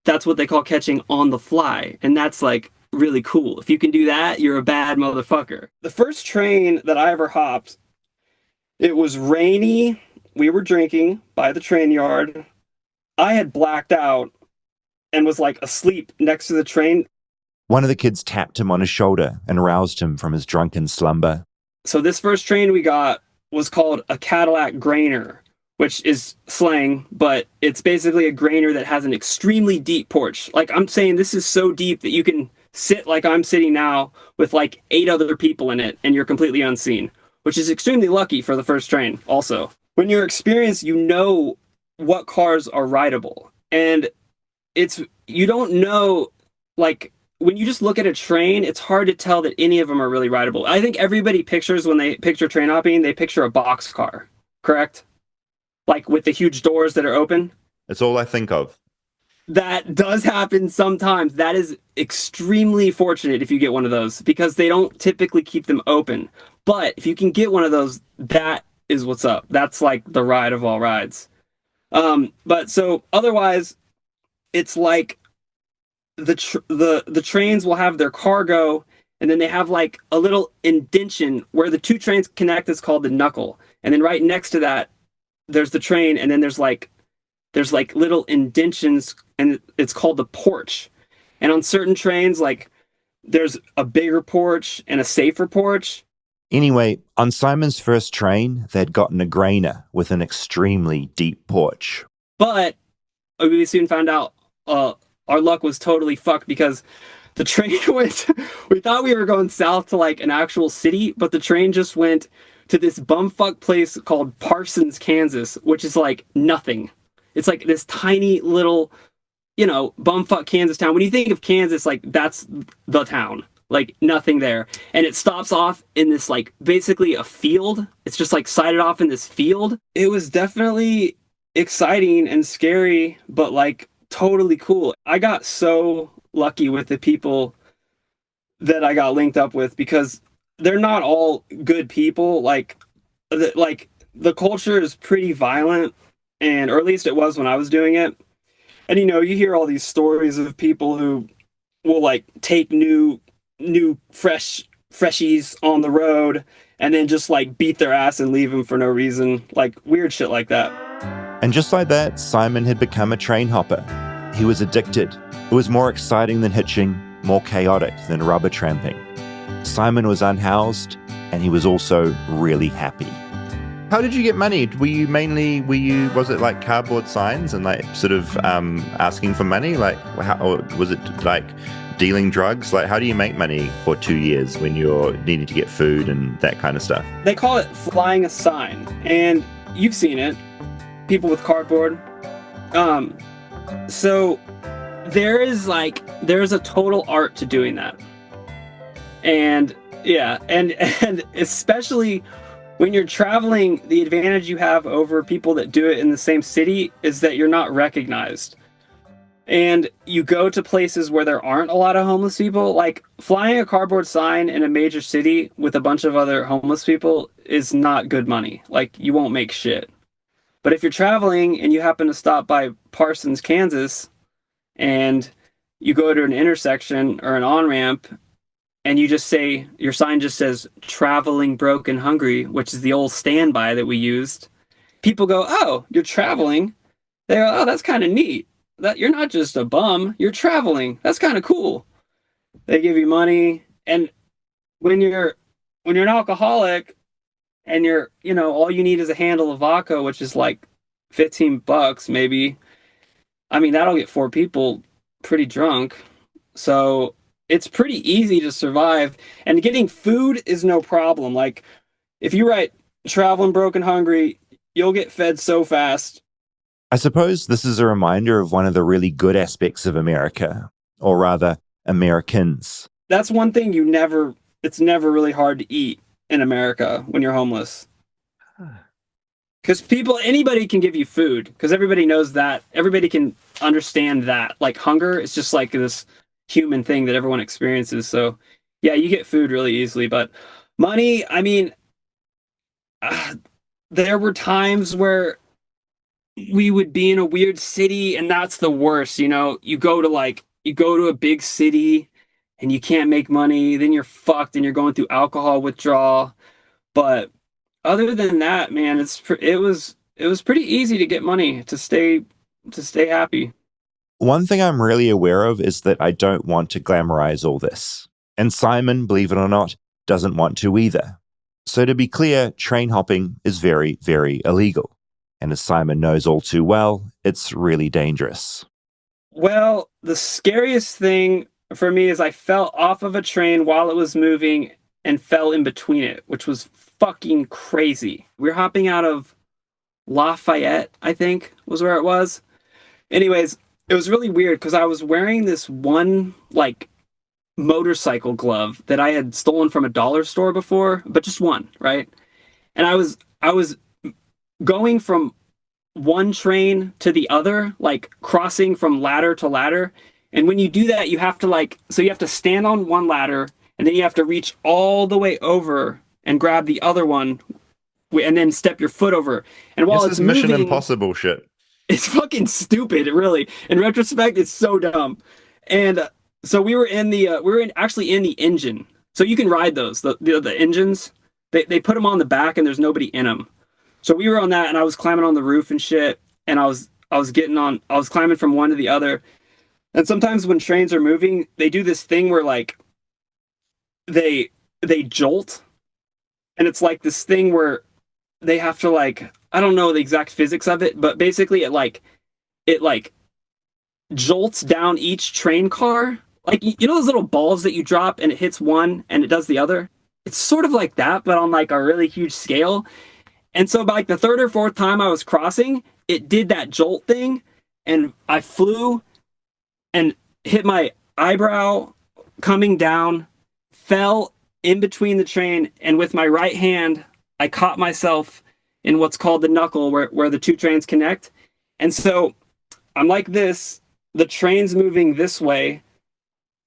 that's what they call catching on the fly. And that's like really cool. If you can do that, you're a bad motherfucker. The first train that I ever hopped, it was rainy. We were drinking by the train yard. I had blacked out and was like asleep next to the train. One of the kids tapped him on his shoulder and roused him from his drunken slumber. So this first train we got was called a Cadillac grainer, which is slang, but it's basically a grainer that has an extremely deep porch. Like, I'm saying, this is so deep that you can sit like I'm sitting now with like 8 other people in it and you're completely unseen, which is extremely lucky for the first train also. When you're experienced, you know what cars are rideable. And you don't know, like, when you just look at a train, it's hard to tell that any of them are really rideable. I think everybody pictures, when they picture train hopping, they picture a box car, correct? Like with the huge doors that are open. It's all I think of. That does happen sometimes. That is extremely fortunate if you get one of those, because they don't typically keep them open. But if you can get one of those, that is what's up. That's like the ride of all rides. But so otherwise, it's like the trains will have their cargo, and then they have like a little indention where the 2 trains connect. It's called the knuckle, and then right next to that, there's the train, and then there's like little indentions, and it's called the porch. And on certain trains, like, there's a bigger porch and a safer porch. Anyway, on Simon's first train, they'd gotten a grainer with an extremely deep porch. But we soon found out our luck was totally fucked, because the train went, we thought we were going south to like an actual city, but the train just went to this bumfuck place called Parsons, Kansas, which is like nothing. It's like this tiny little, bumfuck Kansas town. When you think of Kansas, like, that's the town. Like, nothing there. And it stops off in this, like, basically a field. It's just like sighted off in this field. It was definitely exciting and scary, but like totally cool. I got so lucky with the people that I got linked up with, because they're not all good people. Like the culture is pretty violent, or at least it was when I was doing it. And you hear all these stories of people who will like take new freshies on the road and then just like beat their ass and leave them for no reason, like weird shit like that. And just like that, Simon had become a train hopper. He was addicted. It was more exciting than hitching, more chaotic than rubber tramping. Simon was unhoused, and he was also really happy. How did you get money? Was it like cardboard signs and like sort of asking for money? Like, or was it like dealing drugs? Like, how do you make money for 2 years when you're needing to get food and that kind of stuff? They call it flying a sign, and you've seen it. People with cardboard. So there's a total art to doing that. And yeah, and especially when you're traveling, the advantage you have over people that do it in the same city is that you're not recognized. And you go to places where there aren't a lot of homeless people. Like, flying a cardboard sign in a major city with a bunch of other homeless people is not good money. Like, you won't make shit. But if you're traveling and you happen to stop by Parsons, Kansas, and you go to an intersection or an on-ramp, and you just say, your sign just says, traveling broke and hungry, which is the old standby that we used. People go, oh, you're traveling? They go, oh, that's kind of neat. That you're not just a bum, you're traveling. That's kind of cool. They give you money. And when you're an alcoholic and you're, all you need is a handle of vodka, which is like $15 maybe. I mean, that'll get 4 people pretty drunk. So it's pretty easy to survive, and getting food is no problem. Like, if you write traveling broke and hungry, you'll get fed so fast. I suppose this is a reminder of one of the really good aspects of America, or rather, Americans. That's one thing it's never really hard to eat in America when you're homeless. Because anybody can give you food, because everybody knows that. Everybody can understand that. Like, hunger is just like this human thing that everyone experiences. So yeah, you get food really easily. But money, I mean, there were times where we would be in a weird city, and that's the worst. You go to a big city and you can't make money, then you're fucked and you're going through alcohol withdrawal. But other than that, man, it was pretty easy to get money to stay happy. One thing I'm really aware of is that I don't want to glamorize all this. And Simon, believe it or not, doesn't want to either. So to be clear, train hopping is very, very illegal. And as Simon knows all too well, it's really dangerous. Well, the scariest thing for me is I fell off of a train while it was moving and fell in between it, which was fucking crazy. We were hopping out of Lafayette, I think was where it was. Anyways, it was really weird because I was wearing this one like motorcycle glove that I had stolen from a dollar store before, but just one, right? And I was going from one train to the other, like crossing from ladder to ladder. And when you do that, you have to you have to stand on one ladder and then you have to reach all the way over and grab the other one and then step your foot over. And while This it's is Mission moving, Impossible shit. it's fucking stupid, really. In retrospect, it's so dumb. And so we were actually in the engine. So you can ride those, the engines. They put them on the back and there's nobody in them. So we were on that, and I was climbing on the roof and shit, and I was climbing from one to the other. And sometimes when trains are moving, they do this thing where like they jolt, and it's like this thing where they have to I don't know the exact physics of it, but basically it jolts down each train car. Like you know those little balls that you drop and it hits one and it does the other? It's sort of like that, but on like a really huge scale. And so by the third or fourth time I was crossing, it did that jolt thing, and I flew and hit my eyebrow coming down, fell in between the train, and with my right hand, I caught myself in what's called the knuckle, where the two trains connect. And so I'm like this, the train's moving this way,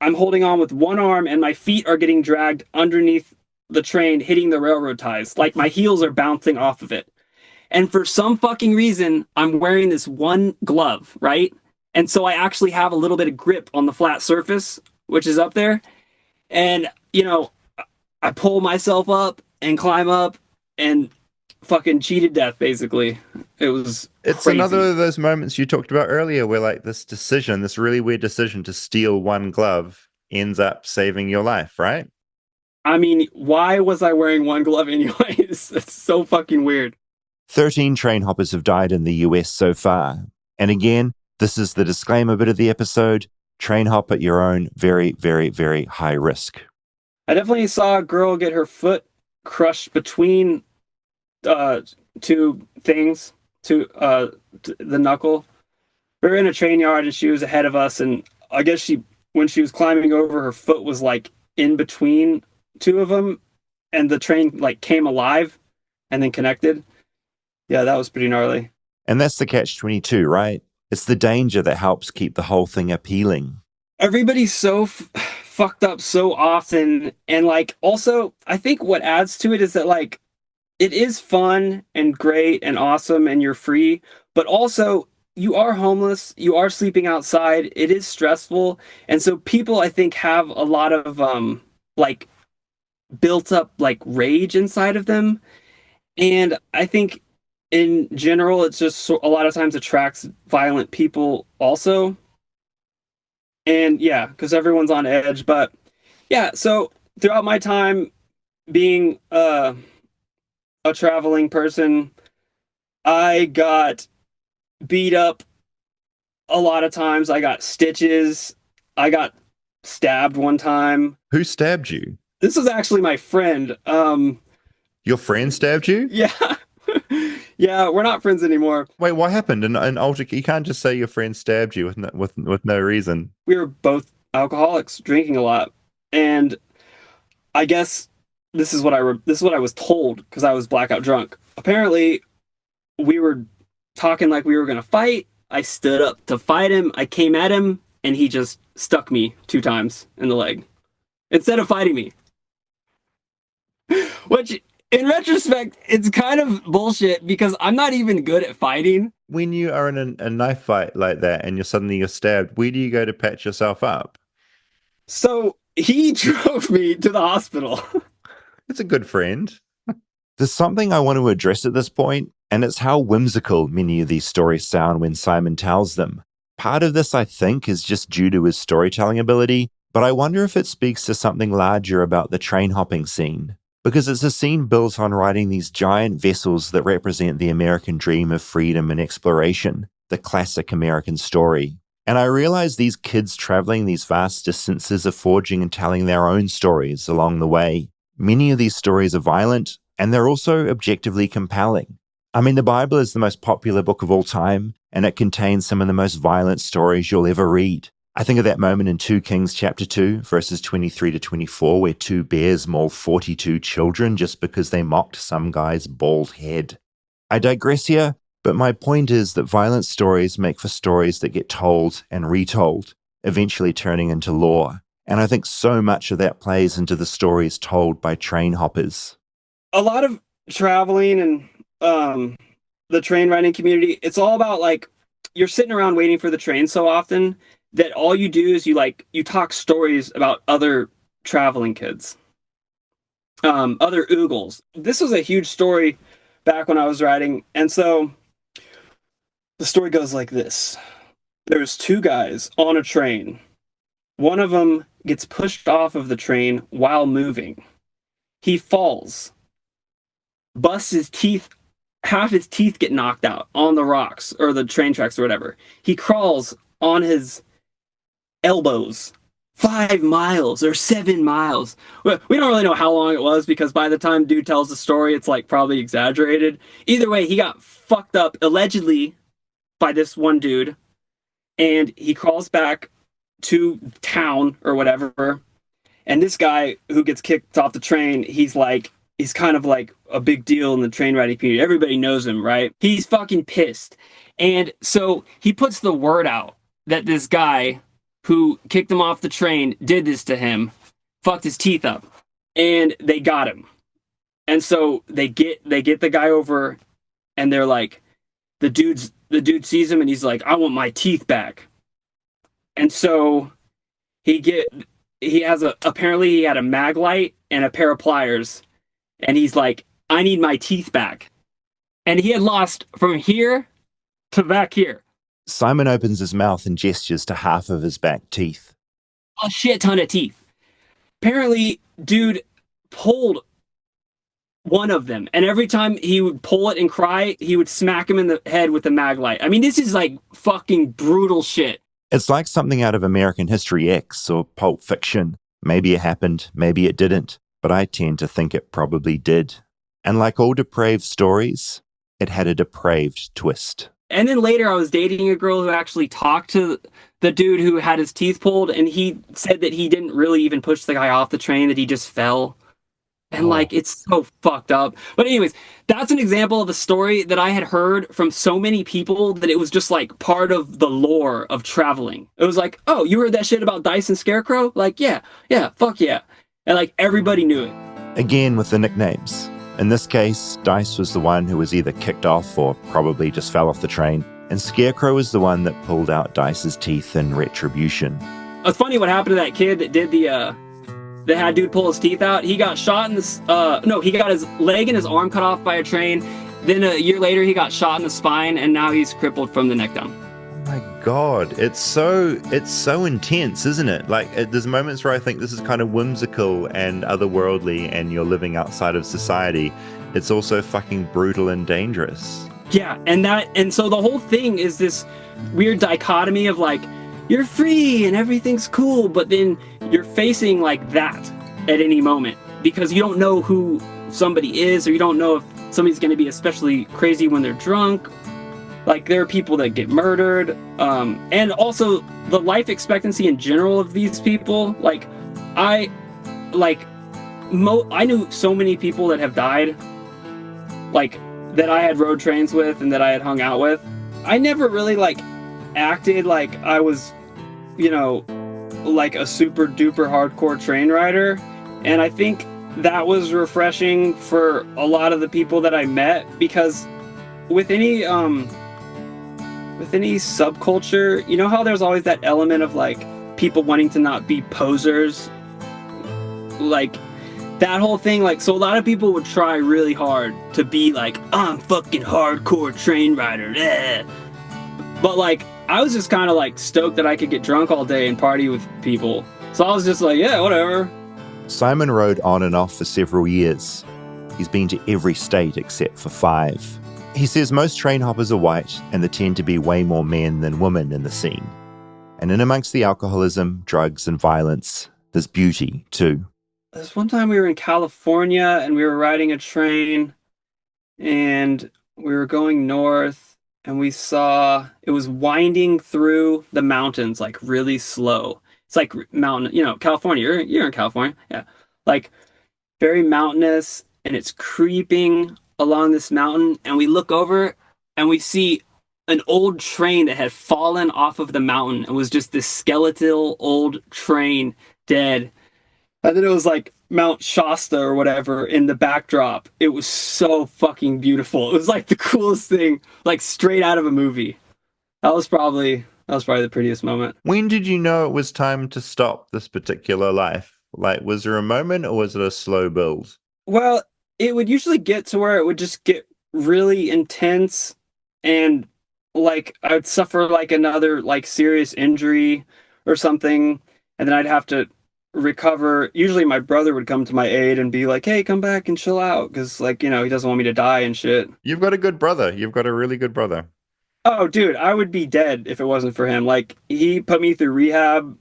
I'm holding on with one arm, and my feet are getting dragged underneath the train, hitting the railroad ties. Like my heels are bouncing off of it. And for some fucking reason, I'm wearing this one glove, right? And so I actually have a little bit of grip on the flat surface, which is up there. And, you know, I pull myself up and climb up and fucking cheated death, basically. It's crazy. Another of those moments you talked about earlier where like this really weird decision to steal one glove ends up saving your life, right? I mean, why was I wearing one glove anyways? That's so fucking weird. 13 train hoppers have died in the US so far. And again, this is the disclaimer bit of the episode. Train hop at your own very, very, very high risk. I definitely saw a girl get her foot crushed between two things, the knuckle. We were in a train yard and she was ahead of us, and I guess when she was climbing over, her foot was like in between two of them, and the train like came alive and then connected. Yeah, that was pretty gnarly. And that's the catch-22, right? It's the danger that helps keep the whole thing appealing. Everybody's so fucked up so often, and like also I think what adds to it is that like it is fun and great and awesome and you're free, but also you are homeless, you are sleeping outside, it is stressful, and so people I think have a lot of like built up like rage inside of them, and I think in general it's just a lot of times attracts violent people also. And yeah, because everyone's on edge. But yeah, so throughout my time being a traveling person, I got beat up a lot of times. I got stitches. I got stabbed one time. Who stabbed you? This was actually my friend. Your friend stabbed you? Yeah. Yeah, we're not friends anymore. Wait, what happened? You can't just say your friend stabbed you with no reason. We were both alcoholics, drinking a lot, and I guess this is what I was told because I was blackout drunk. Apparently, we were talking like we were gonna fight. I stood up to fight him. I came at him, and he just stuck me 2 times in the leg instead of fighting me. Which, in retrospect, it's kind of bullshit because I'm not even good at fighting. When you are in a knife fight like that and you're stabbed, where do you go to patch yourself up? So he drove me to the hospital. It's a good friend. There's something I want to address at this point, and it's how whimsical many of these stories sound when Simon tells them. Part of this, I think, is just due to his storytelling ability, but I wonder if it speaks to something larger about the train hopping scene. Because it's a scene built on riding these giant vessels that represent the American dream of freedom and exploration, the classic American story. And I realize these kids traveling these vast distances are forging and telling their own stories along the way. Many of these stories are violent, and they're also objectively compelling. I mean, the Bible is the most popular book of all time, and it contains some of the most violent stories you'll ever read. I think of that moment in 2 Kings chapter 2, verses 23 to 24, where 2 bears maul 42 children just because they mocked some guy's bald head. I digress here, but my point is that violent stories make for stories that get told and retold, eventually turning into lore. And I think so much of that plays into the stories told by train hoppers. A lot of traveling and the train riding community, it's all about like you're sitting around waiting for the train so often that all you do is you talk stories about other traveling kids, other oogles. This was a huge story back when I was riding, and so the story goes like this. There's 2 guys on a train. One of them gets pushed off of the train while moving. He falls, busts his teeth, half his teeth get knocked out on the rocks or the train tracks or whatever. He crawls on his elbows 5 miles or 7 miles. We don't really know how long it was because by the time dude tells the story, it's like probably exaggerated. Either way, he got fucked up allegedly by this one dude, and he crawls back to town or whatever. And this guy who gets kicked off the train, he's kind of like a big deal in the train riding community. Everybody knows him, right? He's fucking pissed. And so he puts the word out that this guy who kicked him off the train did this to him, fucked his teeth up, and they got him. And so they get the guy over, and they're like, the dude sees him and he's like, I want my teeth back. And so apparently he had a mag light and a pair of pliers, and he's like, I need my teeth back. And he had lost from here to back here. Simon opens his mouth and gestures to half of his back teeth. A shit ton of teeth. Apparently, dude pulled one of them, and every time he would pull it and cry, he would smack him in the head with the mag light. I mean, this is like fucking brutal shit. It's like something out of American History X or Pulp Fiction. Maybe it happened, maybe it didn't, but I tend to think it probably did. And like all depraved stories, it had a depraved twist. And then later I was dating a girl who actually talked to the dude who had his teeth pulled, and he said that he didn't really even push the guy off the train, that he just fell. And like, it's so fucked up. But anyways, that's an example of a story that I had heard from so many people that it was just like part of the lore of traveling. It was like, oh, you heard that shit about Dice and Scarecrow? Like, yeah, fuck yeah. And like, everybody knew it. Again with the nicknames. In this case, Dice was the one who was either kicked off or probably just fell off the train, and Scarecrow was the one that pulled out Dice's teeth in retribution. It's funny what happened to that kid that did that had dude pull his teeth out. He got shot in the, he got his leg and his arm cut off by a train. Then a year later, he got shot in the spine, and now he's crippled from the neck down. Oh my God, it's so intense, isn't it? Like, there's moments where I think this is kind of whimsical and otherworldly, and you're living outside of society. It's also fucking brutal and dangerous. Yeah, and so the whole thing is this weird dichotomy of like, you're free and everything's cool, but then you're facing like that at any moment because you don't know who somebody is, or you don't know if somebody's going to be especially crazy when they're drunk. Like, there are people that get murdered, and also the life expectancy in general of these people. Like, I knew so many people that have died, like, that I had rode trains with and that I had hung out with. I never really like acted like I was, like a super duper hardcore train rider, and I think that was refreshing for a lot of the people that I met, because with any subculture, you know how there's always that element of like people wanting to not be posers, like that whole thing. Like, so a lot of people would try really hard to be like, I'm fucking hardcore train rider, but like I was just kind of like stoked that I could get drunk all day and party with people, so I was just like, yeah, whatever. Simon rode on and off for several years. He's been to every state except for 5. He says most train hoppers are white and there tend to be way more men than women in the scene. And in amongst the alcoholism, drugs and violence, there's beauty too. This one time we were in California and we were riding a train and we were going north and we saw it was winding through the mountains like really slow. It's like mountain, California, you're in California. Yeah. Like very mountainous and it's creeping along this mountain and we look over and we see an old train that had fallen off of the mountain and was just this skeletal old train dead. And then it was like Mount Shasta or whatever in the backdrop. It was so fucking beautiful. It was like the coolest thing, like straight out of a movie. That was probably the prettiest moment. When did you know it was time to stop this particular life? Like, was there a moment or was it a slow build? Well, it would usually get to where it would just get really intense and like I would suffer like another like serious injury or something and then I'd have to recover. Usually my brother would come to my aid and be like, hey, come back and chill out because like, he doesn't want me to die and shit. You've got a good brother. You've got a really good brother. Oh, dude, I would be dead if it wasn't for him. Like, he put me through rehab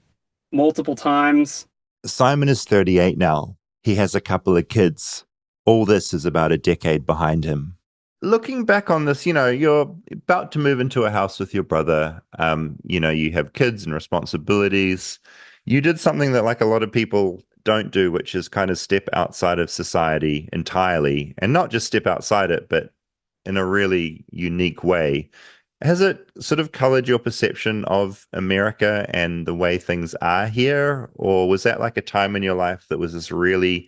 multiple times. Simon is 38 now. He has a couple of kids. All this is about a decade behind him. Looking back on this, you're about to move into a house with your brother. You have kids and responsibilities. You did something that like a lot of people don't do, which is kind of step outside of society entirely, and not just step outside it, but in a really unique way. Has it sort of colored your perception of America and the way things are here? Or was that like a time in your life that was this really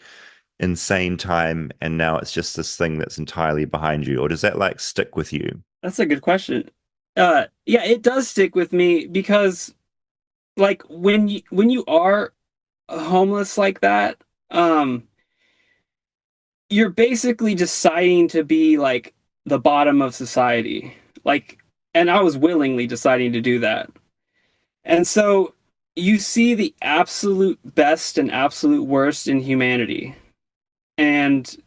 insane time and now it's just this thing that's entirely behind you? Or does that like stick with you? That's a good question. Yeah, it does stick with me because like when you are homeless like that, you're basically deciding to be like the bottom of society. Like, and I was willingly deciding to do that. And so you see the absolute best and absolute worst in humanity. And,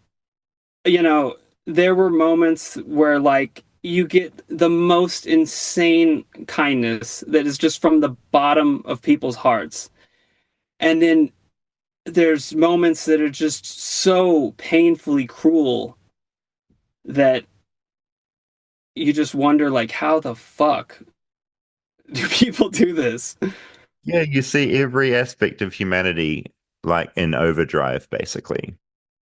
there were moments where like you get the most insane kindness that is just from the bottom of people's hearts. And then there's moments that are just so painfully cruel that you just wonder, like, how the fuck do people do this? Yeah, you see every aspect of humanity like in overdrive, basically.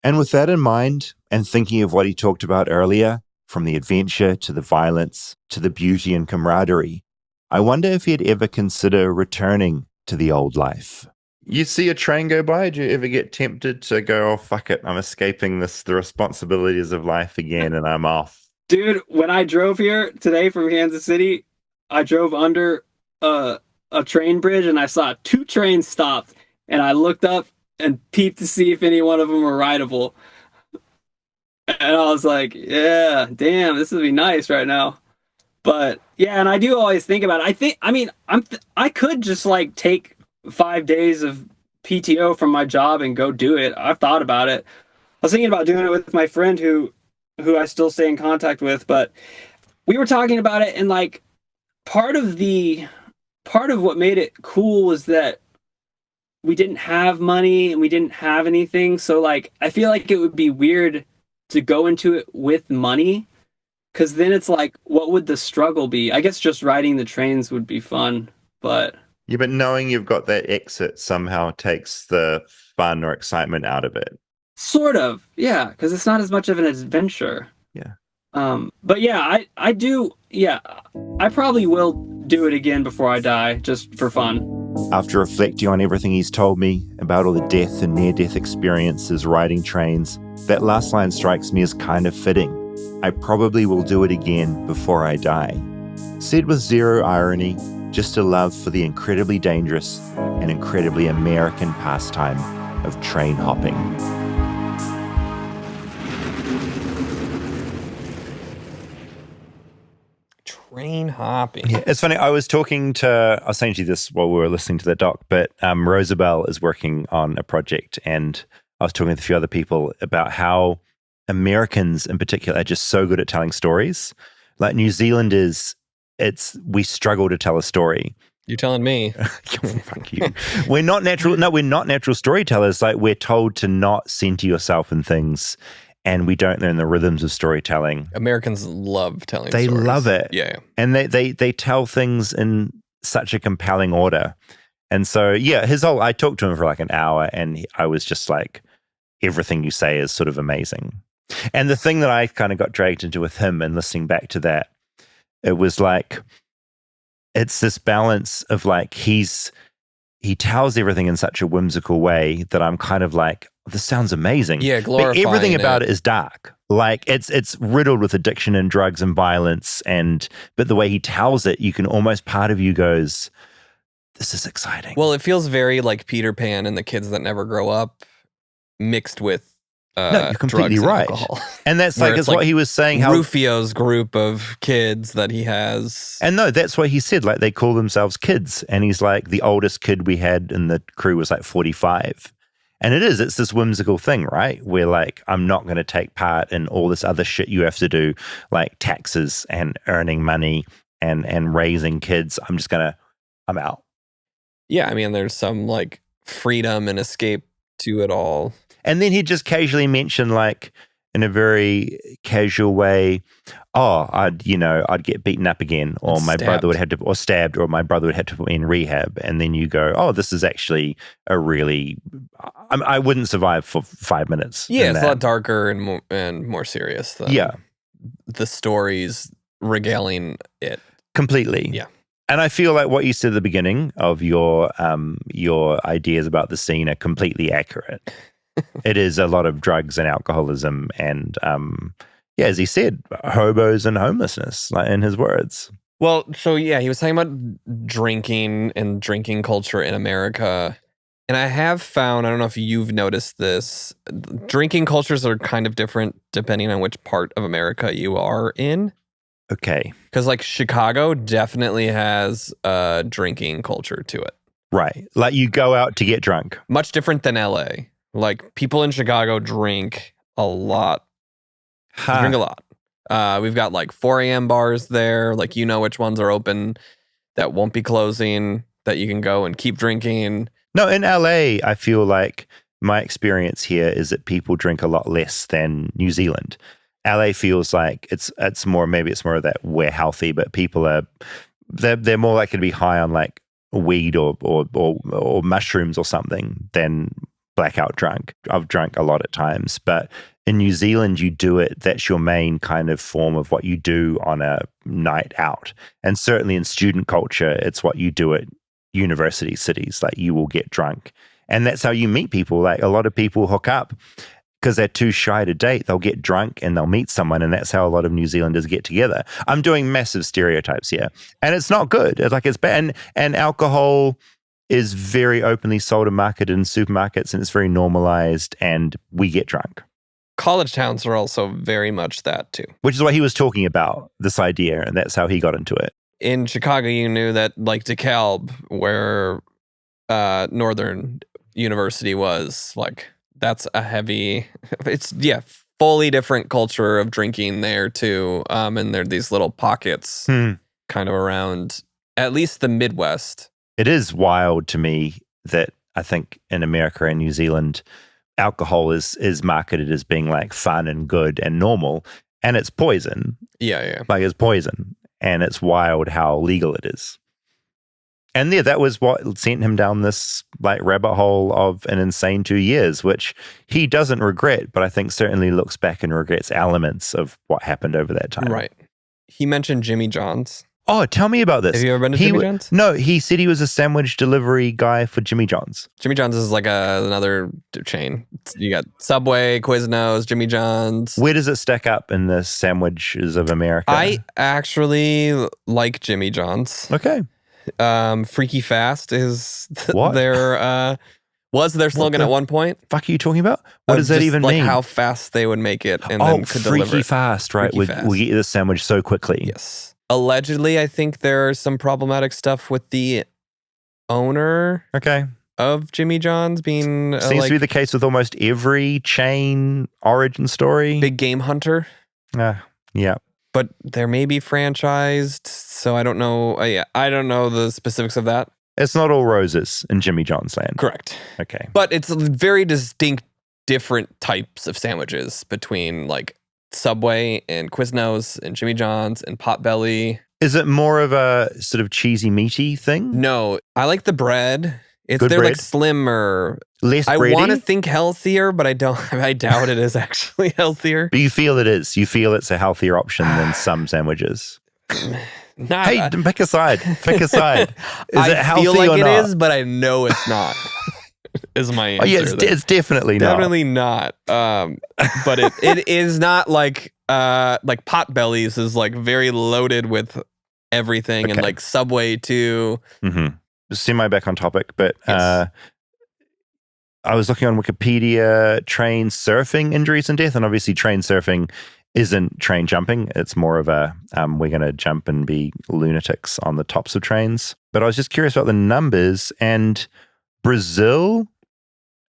And with that in mind, and thinking of what he talked about earlier, from the adventure to the violence to the beauty and camaraderie, I wonder if he'd ever consider returning to the old life. You see a train go by, do you ever get tempted to go, oh, fuck it, I'm escaping the responsibilities of life again and I'm off? Dude, when I drove here today from Kansas City, I drove under a train bridge and I saw 2 trains stopped and I looked up and peeped to see if any one of them were rideable. And I was like, yeah, damn, this would be nice right now. But yeah, and I do always think about it. I could just like take 5 days of PTO from my job and go do it. I've thought about it. I was thinking about doing it with my friend who I still stay in contact with, but we were talking about it, and like part of what made it cool was that we didn't have money and we didn't have anything. So like I feel like it would be weird to go into it with money, because then it's like, what would the struggle be? I guess just riding the trains would be fun, but yeah, but knowing you've got that exit somehow takes the fun or excitement out of it. Sort of, yeah, because it's not as much of an adventure. Yeah. But yeah, I do. Yeah, I probably will do it again before I die, just for fun. After reflecting on everything he's told me about all the death and near-death experiences riding trains, that last line strikes me as kind of fitting. I probably will do it again before I die. Said with zero irony, just a love for the incredibly dangerous and incredibly American pastime of train hopping. Brain hopping. Yeah, it's funny. I was saying to you this while we were listening to the doc, but Rosabelle is working on a project, and I was talking with a few other people about how Americans in particular are just so good at telling stories. Like New Zealand we struggle to tell a story. You're telling me. Fuck you. We're not natural storytellers. Like, we're told to not center yourself in things, and we don't learn the rhythms of storytelling. Americans love telling They stories. love it. Yeah. And they tell things in such a compelling order. And so, yeah, I talked to him for like an hour, and I was just like, everything you say is sort of amazing. And the thing that I kind of got dragged into with him and listening back to that, it was like, it's this balance of like, he tells everything in such a whimsical way that I'm kind of like, this sounds amazing. Yeah, glorifying but everything about it is dark. Like, it's riddled with addiction and drugs and violence, but the way he tells it, you can almost, part of you goes, this is exciting. Well, it feels very like Peter Pan and the Kids That Never Grow Up mixed with no, you're completely drugs right. and alcohol. And that's like, it's what he was saying. How Rufio's group of kids that he has. And no, that's what he said. Like, they call themselves kids. And he's like, the oldest kid we had in the crew was like 45. And it's this whimsical thing, right? Where like, I'm not going to take part in all this other shit you have to do, like taxes and earning money and raising kids. I'm out. Yeah, I mean, there's some like freedom and escape to it all. And then he just casually mentioned, like, in a very casual way, I'd get beaten up again, or my brother would have to, or stabbed, or my brother would have to put me in rehab. And then you go, this is actually I wouldn't survive for 5 minutes. Yeah, it's a lot darker and more serious than the stories regaling it. Completely. Yeah. And I feel like what you said at the beginning of your ideas about the scene are completely accurate. It is a lot of drugs and alcoholism and, as he said, hobos and homelessness, like in his words. Well, so yeah, he was talking about drinking and drinking culture in America. And I have found, I don't know if you've noticed this, drinking cultures are kind of different depending on which part of America you are in. Okay. Because like Chicago definitely has a drinking culture to it. Right. Like, you go out to get drunk. Much different than LA. Like, people in Chicago drink a lot. Drink a lot. We've got like 4 a.m. bars there. Like, you know which ones are open that won't be closing, that you can go and keep drinking. No, in LA, I feel like my experience here is that people drink a lot less than New Zealand. LA feels like it's more of that we're healthy, but people they're more likely to be high on like weed or mushrooms or something than blackout drunk. I've drunk a lot at times, but in New Zealand, you do it. That's your main kind of form of what you do on a night out. And certainly in student culture, it's what you do at university cities. Like, you will get drunk. And that's how you meet people. Like, a lot of people hook up because they're too shy to date. They'll get drunk and they'll meet someone. And that's how a lot of New Zealanders get together. I'm doing massive stereotypes here. And it's not good. It's bad. And alcohol is very openly sold and marketed in supermarkets, and it's very normalized, and we get drunk. College towns are also very much that too. Which is what he was talking about, this idea, and that's how he got into it. In Chicago, you knew that like DeKalb, where Northern University was, like, that's a heavy, it's, fully different culture of drinking there too. And there are these little pockets kind of around, at least the Midwest. It is wild to me that I think in America and New Zealand, alcohol is marketed as being like fun and good and normal, and it's poison. Yeah. Like, it's poison, and it's wild how legal it is. And yeah, that was what sent him down this like rabbit hole of an insane 2 years, which he doesn't regret, but I think certainly looks back and regrets elements of what happened over that time. Right. He mentioned Jimmy John's. Oh, tell me about this. Have you ever been to Jimmy John's? No, he said he was a sandwich delivery guy for Jimmy John's. Jimmy John's is like another chain. You got Subway, Quiznos, Jimmy John's. Where does it stack up in the sandwiches of America? I actually like Jimmy John's. Okay. Freaky Fast is What? was their slogan at one point. Fuck are you talking about? What does that even like mean? how fast they would make it and then could deliver freaky it. fast, right? Freaky fast. We get you the sandwich so quickly. Yes. Allegedly, I think there's some problematic stuff with the owner Okay. of Jimmy John's being Seems to be the case with almost every chain origin story. big game hunter. Yeah. But they're maybe franchised, so I don't know. I don't know the specifics of that. It's not all roses in Jimmy John's land. Correct. Okay. But it's very distinct, different types of sandwiches between like Subway and Quiznos and Jimmy John's and Potbelly. Is it more of a sort of cheesy, meaty thing? No, I like the bread. Good They're bread? like slimmer. Less I bready? want to think healthier, but I don't. I doubt it is actually healthier. But you feel it is. You feel it's a healthier option than some sandwiches. Hey, pick a side. Pick a side. Is it healthy feel like or it not? is, but I know it's not. Is my answer. Oh, yeah, it's definitely not. Definitely not. But it is not like Potbellies is like very loaded with everything, and Okay. like Subway too. Mm-hmm. Semi back on topic, but Yes. I was looking on Wikipedia, train surfing injuries and death, and obviously train surfing isn't train jumping. It's more of a we're going to jump and be lunatics on the tops of trains. But I was just curious about the numbers, and Brazil,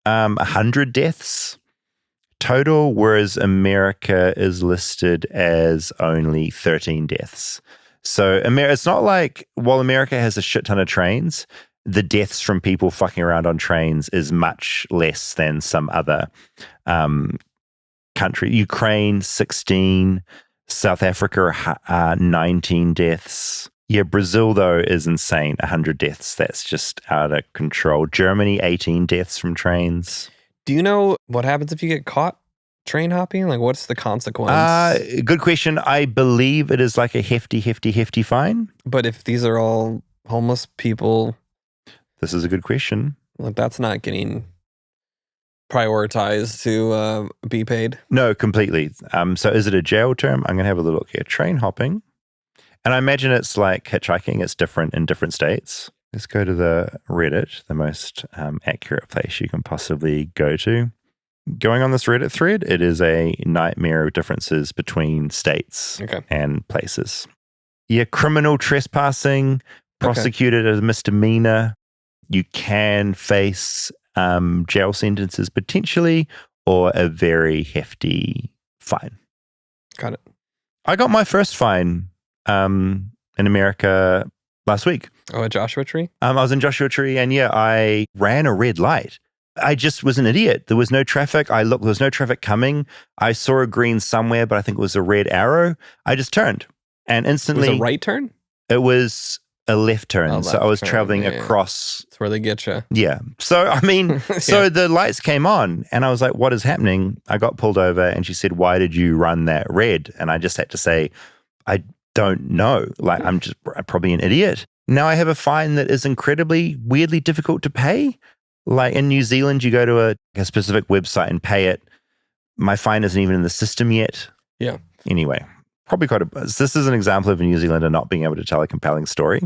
100 deaths total, whereas America is listed as only 13 deaths. So it's not like, while America has a shit ton of trains, the deaths from people fucking around on trains is much less than some other country. Ukraine, 16. South Africa, 19 deaths. Yeah, Brazil, though, is insane. 100 deaths. That's just out of control. Germany, 18 deaths from trains. Do you know what happens if you get caught train hopping? Like, what's the consequence? Good question. I believe it is like a hefty fine. But if these are all homeless people, This is a good question. like that's not getting prioritized to be paid. No, completely. So is it a jail term? I'm going to have a little look here. Train hopping. And I imagine it's like hitchhiking. It's different in different states. Let's go to the Reddit, the most accurate place you can possibly go to. Going on this Reddit thread, it is a nightmare of differences between states Okay. and places. Yeah, criminal trespassing, prosecuted as a misdemeanor. You can face jail sentences potentially, or a very hefty fine. Got it. I got my first fine in America last week. Oh, a Joshua Tree? I was in Joshua Tree, and yeah, I ran a red light. I just was an idiot. There was no traffic. I looked, there was no traffic coming. I saw a green somewhere, but I think it was a red arrow. I just turned, and instantly It was a right turn? it was a left turn. A So left I was turn, traveling yeah. across. That's where they get you. Yeah. So, I mean, so Yeah. the lights came on, and I was like, what is happening? I got pulled over, and she said, why did you run that red? And I just had to say, I don't know. Like, I'm just probably an idiot. Now I have a fine that is incredibly, weirdly difficult to pay. Like in New Zealand, you go to a specific website and pay it. My fine isn't even in the system yet. Yeah. Anyway, probably this is an example of a New Zealander not being able to tell a compelling story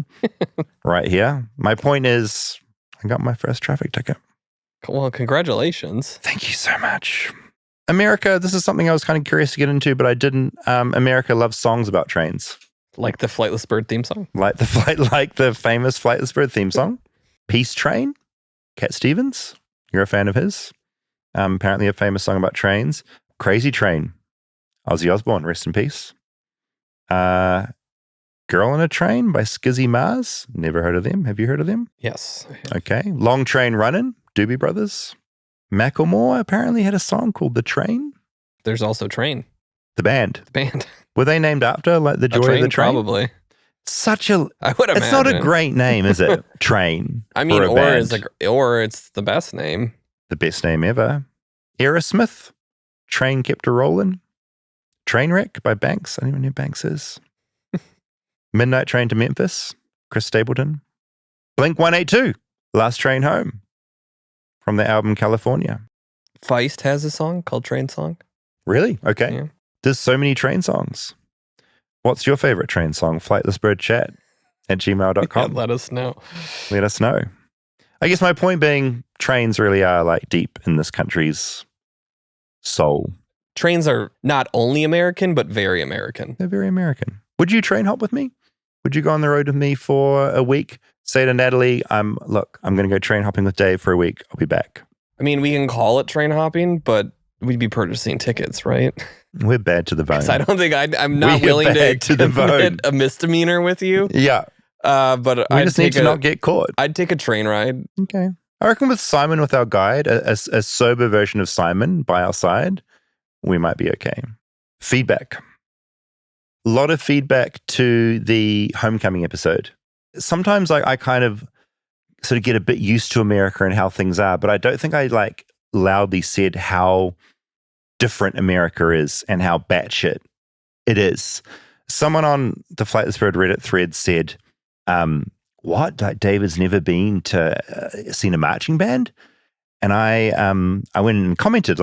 right here. My point is, I got my first traffic ticket. Well, congratulations. Thank you so much. America, this is something I was kind of curious to get into, but I didn't. America loves songs about trains. Like the Flightless Bird theme song? Like the famous Flightless Bird theme song. Peace Train, Cat Stevens. You're a fan of his. Apparently a famous song about trains. Crazy Train, Ozzy Osbourne, rest in peace. Girl in a Train by Skizzy Mars. Never heard of them. Have you heard of them? Yes. Okay. Long Train Runnin', Doobie Brothers. Macklemore apparently had a song called The Train. There's also Train, The band. the band. Were they named after like the joy of the train? Probably. Such a. I would imagine. It's not a great name, is it? Train. I mean, for a band. or it's the best name. The best name ever. Aerosmith. Train Kept a Rollin'. Trainwreck by Banks. I don't even know who Banks is. Midnight Train to Memphis. Chris Stapleton. Blink 182. Last Train Home. From the album California. Feist has a song called Train Song. Really? Okay. Yeah. There's so many train songs. What's your favorite train song? flightlessbirdchat@gmail.com. Yeah, let us know. Let us know. I guess my point being, trains really are like deep in this country's soul. Trains are not only American, but very American. They're very American. Would you train hop with me? Would you go on the road with me for a week? Say to Natalie, I'm going to go train hopping with Dave for a week. I'll be back. I mean, we can call it train hopping, but we'd be purchasing tickets, right? We're bad to the bone. I don't think I'm not willing to commit a misdemeanor with you. Yeah. But we just need to not get caught. I'd take a train ride. Okay. I reckon with Simon, with our guide, a sober version of Simon by our side, we might be okay. Feedback. A lot of feedback to the homecoming episode. Sometimes I kind of sort of get a bit used to America and how things are, but I don't think I loudly said how different America is and how batshit it is. Someone on the Flightless Bird Reddit thread said, what? David's never been to seen a marching band? And I went and commented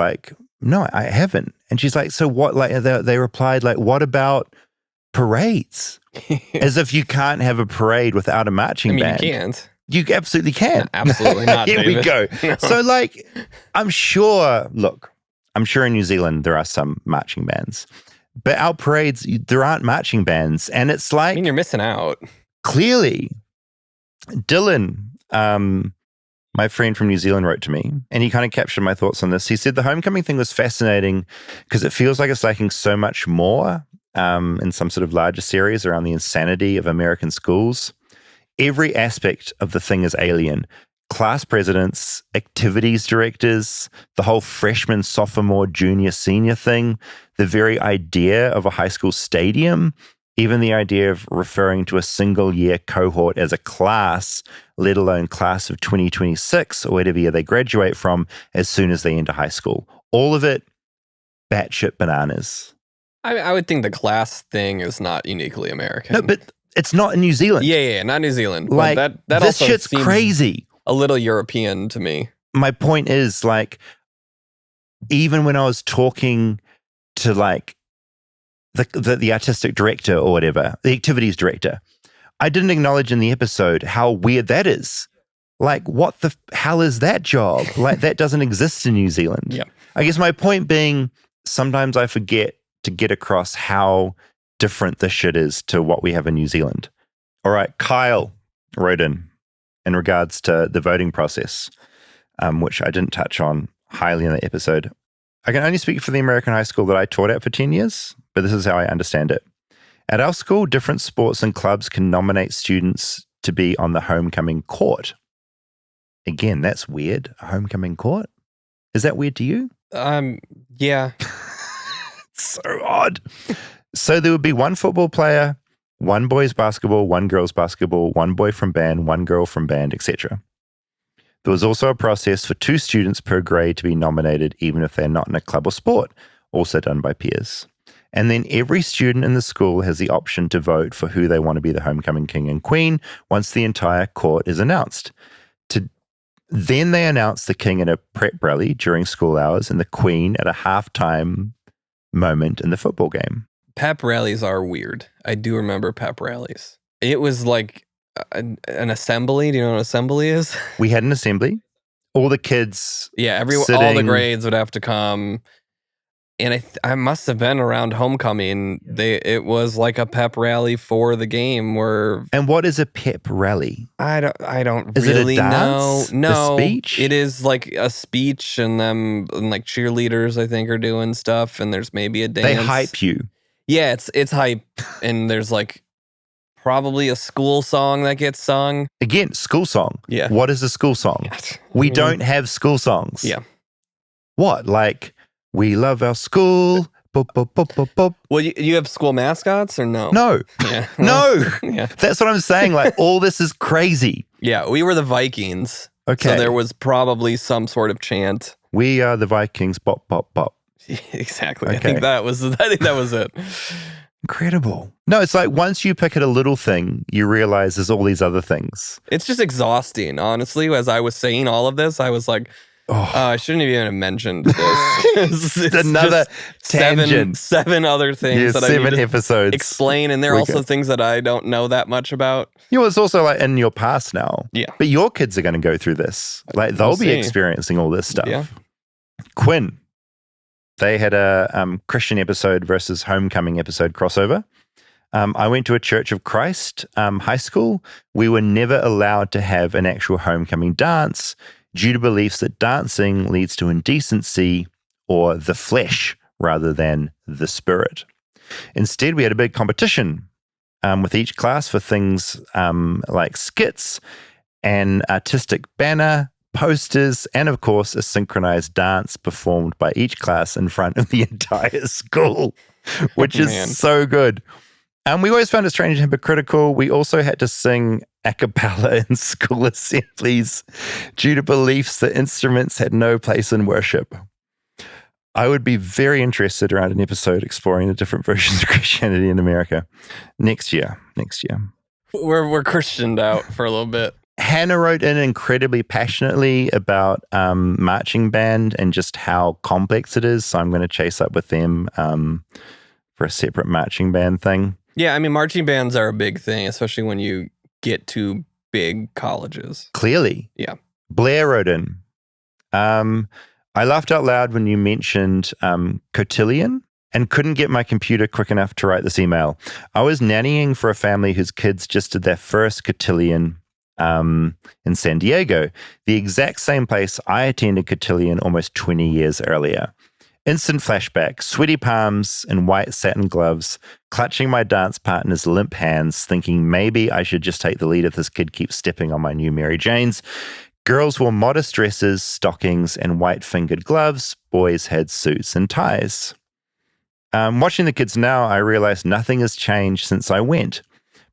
no, I haven't. And she's like, so what? They replied what about parades? As if you can't have a parade without a marching band. You can't. You absolutely can. No, absolutely not. Here David. we go. No. So I'm sure in New Zealand there are some marching bands, but our parades, there aren't marching bands. And it's you're missing out. Clearly, Dylan, my friend from New Zealand, wrote to me and he kind of captured my thoughts on this. He said the homecoming thing was fascinating because it feels like it's lacking so much more in some sort of larger series around the insanity of American schools. Every aspect of the thing is alien. Class presidents, activities directors, the whole freshman, sophomore, junior, senior thing, the very idea of a high school stadium, even the idea of referring to a single year cohort as a class, let alone class of 2026 or whatever year they graduate from as soon as they enter high school. All of it, batshit bananas. I would think the class thing is not uniquely American. No, but it's not in New Zealand. Yeah, not New Zealand. That this also shit's seems crazy. A little European to me. My point is, even when I was talking to the artistic director or whatever, the activities director, I didn't acknowledge in the episode how weird that is. What the hell is that job? That doesn't exist in New Zealand. Yeah. I guess my point being, sometimes I forget to get across how different this shit is to what we have in New Zealand. All right, Kyle wrote in regards to the voting process, which I didn't touch on highly in the episode. I can only speak for the American high school that I taught at for 10 years, but this is how I understand it. At our school, different sports and clubs can nominate students to be on the homecoming court. Again, that's weird. A homecoming court? Is that weird to you? Yeah. So odd. So there would be one football player, one boys basketball, one girls basketball, one boy from band, one girl from band, etc. There was also a process for 2 students per grade to be nominated, even if they're not in a club or sport, also done by peers. And then every student in the school has the option to vote for who they want to be the homecoming king and queen once the entire court is announced. Then they announce the king at a prep rally during school hours and the queen at a halftime moment in the football game. Pep rallies are weird. I do remember pep rallies. It was like an assembly. Do you know what an assembly is? We had an assembly. All the kids Yeah, all the grades would have to come. And I must have been around homecoming. It was like a pep rally for the game where. And what is a pep rally? I don't is really it a dance? know. No, a speech. It is like a speech, and them and cheerleaders I think are doing stuff, and there's maybe a dance. They hype you. Yeah, it's hype, and there's probably a school song that gets sung. Again, school song. Yeah. What is a school song? We don't have school songs. Yeah. What? We love our school. Boop, boop, boop, boop, boop. Well, you have school mascots or no? No. Yeah. No. Yeah. That's what I'm saying. All this is crazy. Yeah, we were the Vikings. Okay. So there was probably some sort of chant. We are the Vikings. Bop, bop, bop. Exactly. Okay. I think that was it. Incredible. No, it's once you pick at a little thing, you realize there's all these other things. It's just exhausting, honestly. As I was saying all of this, I was like, I shouldn't have even mentioned this. It's another tangent. Seven other things that I need to episodes. Explain, and there are also things that I don't know that much about. It's also in your past now. Yeah. But your kids are going to go through this. They'll be experiencing all this stuff. Yeah. Quinn, they had a Christian episode versus homecoming episode crossover. I went to a Church of Christ high school. We were never allowed to have an actual homecoming dance due to beliefs that dancing leads to indecency or the flesh rather than the spirit. Instead, we had a big competition with each class for things like skits, an artistic banner, posters, and of course, a synchronized dance performed by each class in front of the entire school, which is so good. We always found it strange and hypocritical. We also had to sing a cappella in school assemblies due to beliefs that instruments had no place in worship. I would be very interested around an episode exploring the different versions of Christianity in America next year. We're Christianed out for a little bit. Hannah wrote in incredibly passionately about marching band and just how complex it is. So I'm going to chase up with them for a separate marching band thing. Yeah, I mean, marching bands are a big thing, especially when you get to big colleges. Clearly. Yeah. Blair wrote in. I laughed out loud when you mentioned cotillion and couldn't get my computer quick enough to write this email. I was nannying for a family whose kids just did their first cotillion in San Diego, the exact same place I attended cotillion almost 20 years earlier. Instant flashback, sweaty palms and white satin gloves, clutching my dance partner's limp hands, thinking maybe I should just take the lead if this kid keeps stepping on my new Mary Janes. Girls wore modest dresses, stockings, and white-fingered gloves. Boys had suits and ties. Watching the kids now, I realized nothing has changed since I went.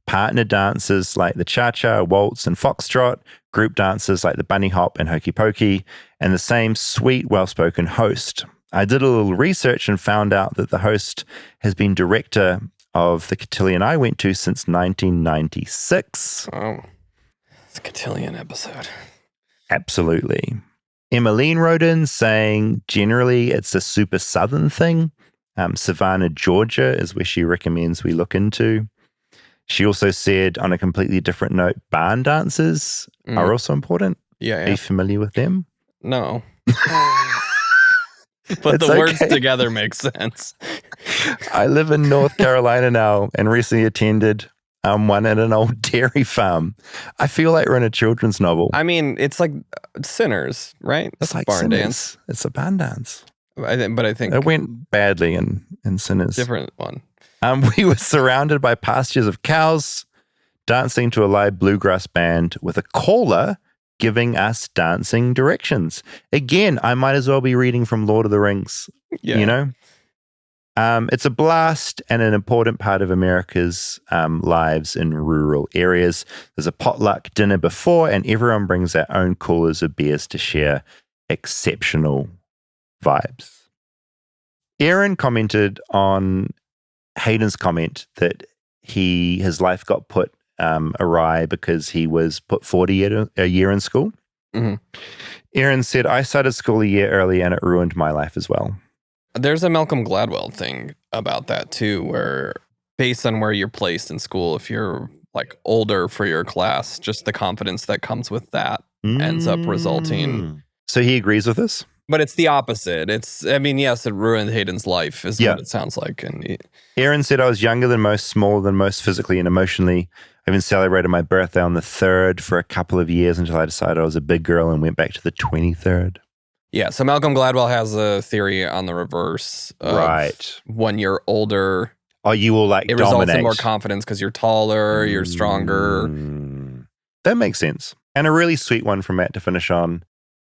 Partner dances like the cha-cha, waltz, and foxtrot, group dances like the bunny hop and hokey pokey, and the same sweet, well-spoken host. I did a little research and found out that the host has been director of the cotillion I went to since 1996. Oh, it's a cotillion episode. Absolutely. Emmeline wrote in saying, generally, it's a super southern thing. Savannah, Georgia is where she recommends we look into. She also said, on a completely different note, barn dances are also important. Yeah. Are you familiar with them? No. But It's the okay. words together make sense. I live in North Carolina now and recently attended one at an old dairy farm. I feel like we're in a children's novel. I mean, it's like Sinners, right? That's It's like barn Sinners. dance. It's a barn dance. But I think It went badly in Sinners. different one. We were surrounded by pastures of cows, dancing to a live bluegrass band with a caller giving us dancing directions. Again, I might as well be reading from Lord of the Rings, Yeah. you know? It's a blast and an important part of America's lives in rural areas. There's a potluck dinner before, and everyone brings their own coolers of beers to share. Exceptional vibes. Aaron commented on Hayden's comment that his life got put awry because he was put 40 a year in school. Mm-hmm. Aaron said, I started school a year early and it ruined my life as well. There's a Malcolm Gladwell thing about that too, where based on where you're placed in school, if you're like older for your class, just the confidence that comes with that ends up resulting. So he agrees with this? But it's the opposite. Yes, it ruined Hayden's life, is what it sounds like. And Aaron said, I was younger than most, smaller than most physically and emotionally. I even celebrated my birthday on the 3rd for a couple of years until I decided I was a big girl and went back to the 23rd. Yeah, so Malcolm Gladwell has a theory on the reverse. Right. When you're older, you will like it dominate. results in more confidence because you're taller, you're stronger. That makes sense. And a really sweet one from Matt to finish on.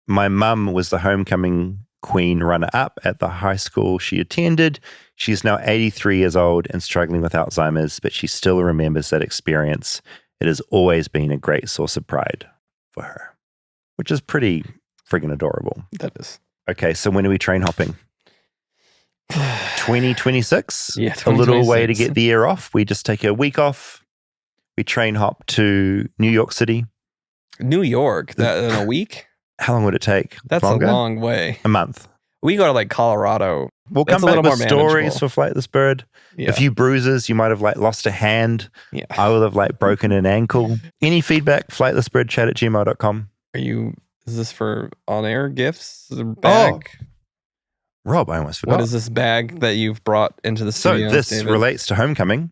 My mum was the homecoming queen runner-up at the high school she attended. She's now 83 years old and struggling with Alzheimer's, but she still remembers that experience. It has always been a great source of pride for her, which is pretty friggin' adorable. That is. Okay, so when are we train hopping? 2026? Yeah, A little way to 2026. get the year off. We just take a week off. We train hop to New York City. New York, that in a week? How long would it take? That's Longer? a long way. A month. We go to like Colorado. We'll That's come a back little with more stories for manageable. Flightless Bird. Yeah. A few bruises. You might have like lost a hand. Yeah. I will have like broken an ankle. Any feedback? flightlessbirdchat@gmail.com. Is this for on-air gifts? Is it a bag? Rob, I almost forgot. What is this bag that you've brought into the So studio? this David? relates to homecoming.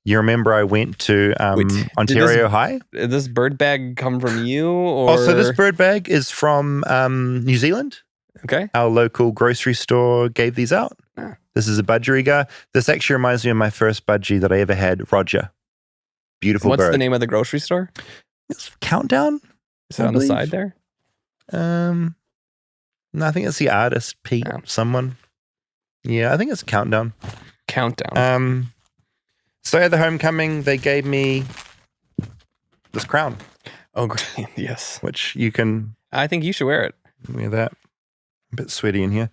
You remember I went to Wait, Ontario High? Did this bird bag come from you? Or? Oh, so this bird bag is from New Zealand. Okay. Our local grocery store gave these out. Ah. This is a budgerigar. This actually reminds me of my first budgie that I ever had, Roger. Beautiful What's bird. the name of the grocery store? It's Countdown. Is it on the side there? No, I think it's the artist, Pete, someone. Yeah, I think it's Countdown. Countdown. So at the homecoming, they gave me this crown. Oh, great. Yes. Which you can... I think you should wear it. Wear that. A bit sweaty in here.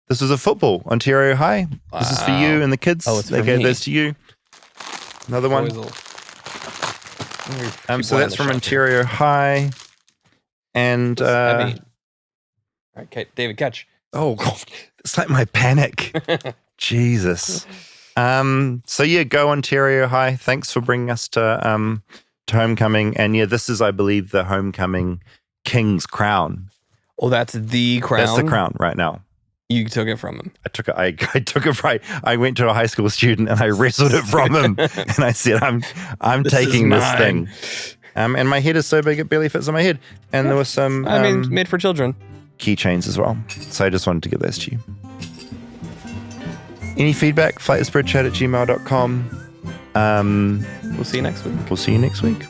This was a football, Ontario High. Wow. This is for you and the kids. Oh, it's they for gave me. this to you. Another one. So that's from Ontario High. And heavy. Okay, David, catch. Oh, it's like my panic. Jesus. So yeah, go Ontario High. Thanks for bringing us to homecoming. And yeah, this is, I believe, the homecoming king's crown. Oh, that's the crown. That's the crown right now. You took it from him. I took it. I took it right. I went to a high school student and I wrestled it from him, and I said, "I'm taking this thing." And my head is so big it barely fits on my head. And there was some. Made for children. Keychains as well. So I just wanted to give those to you. Any feedback? flightlessbirdchat@gmail.com. We'll see you next week. We'll see you next week.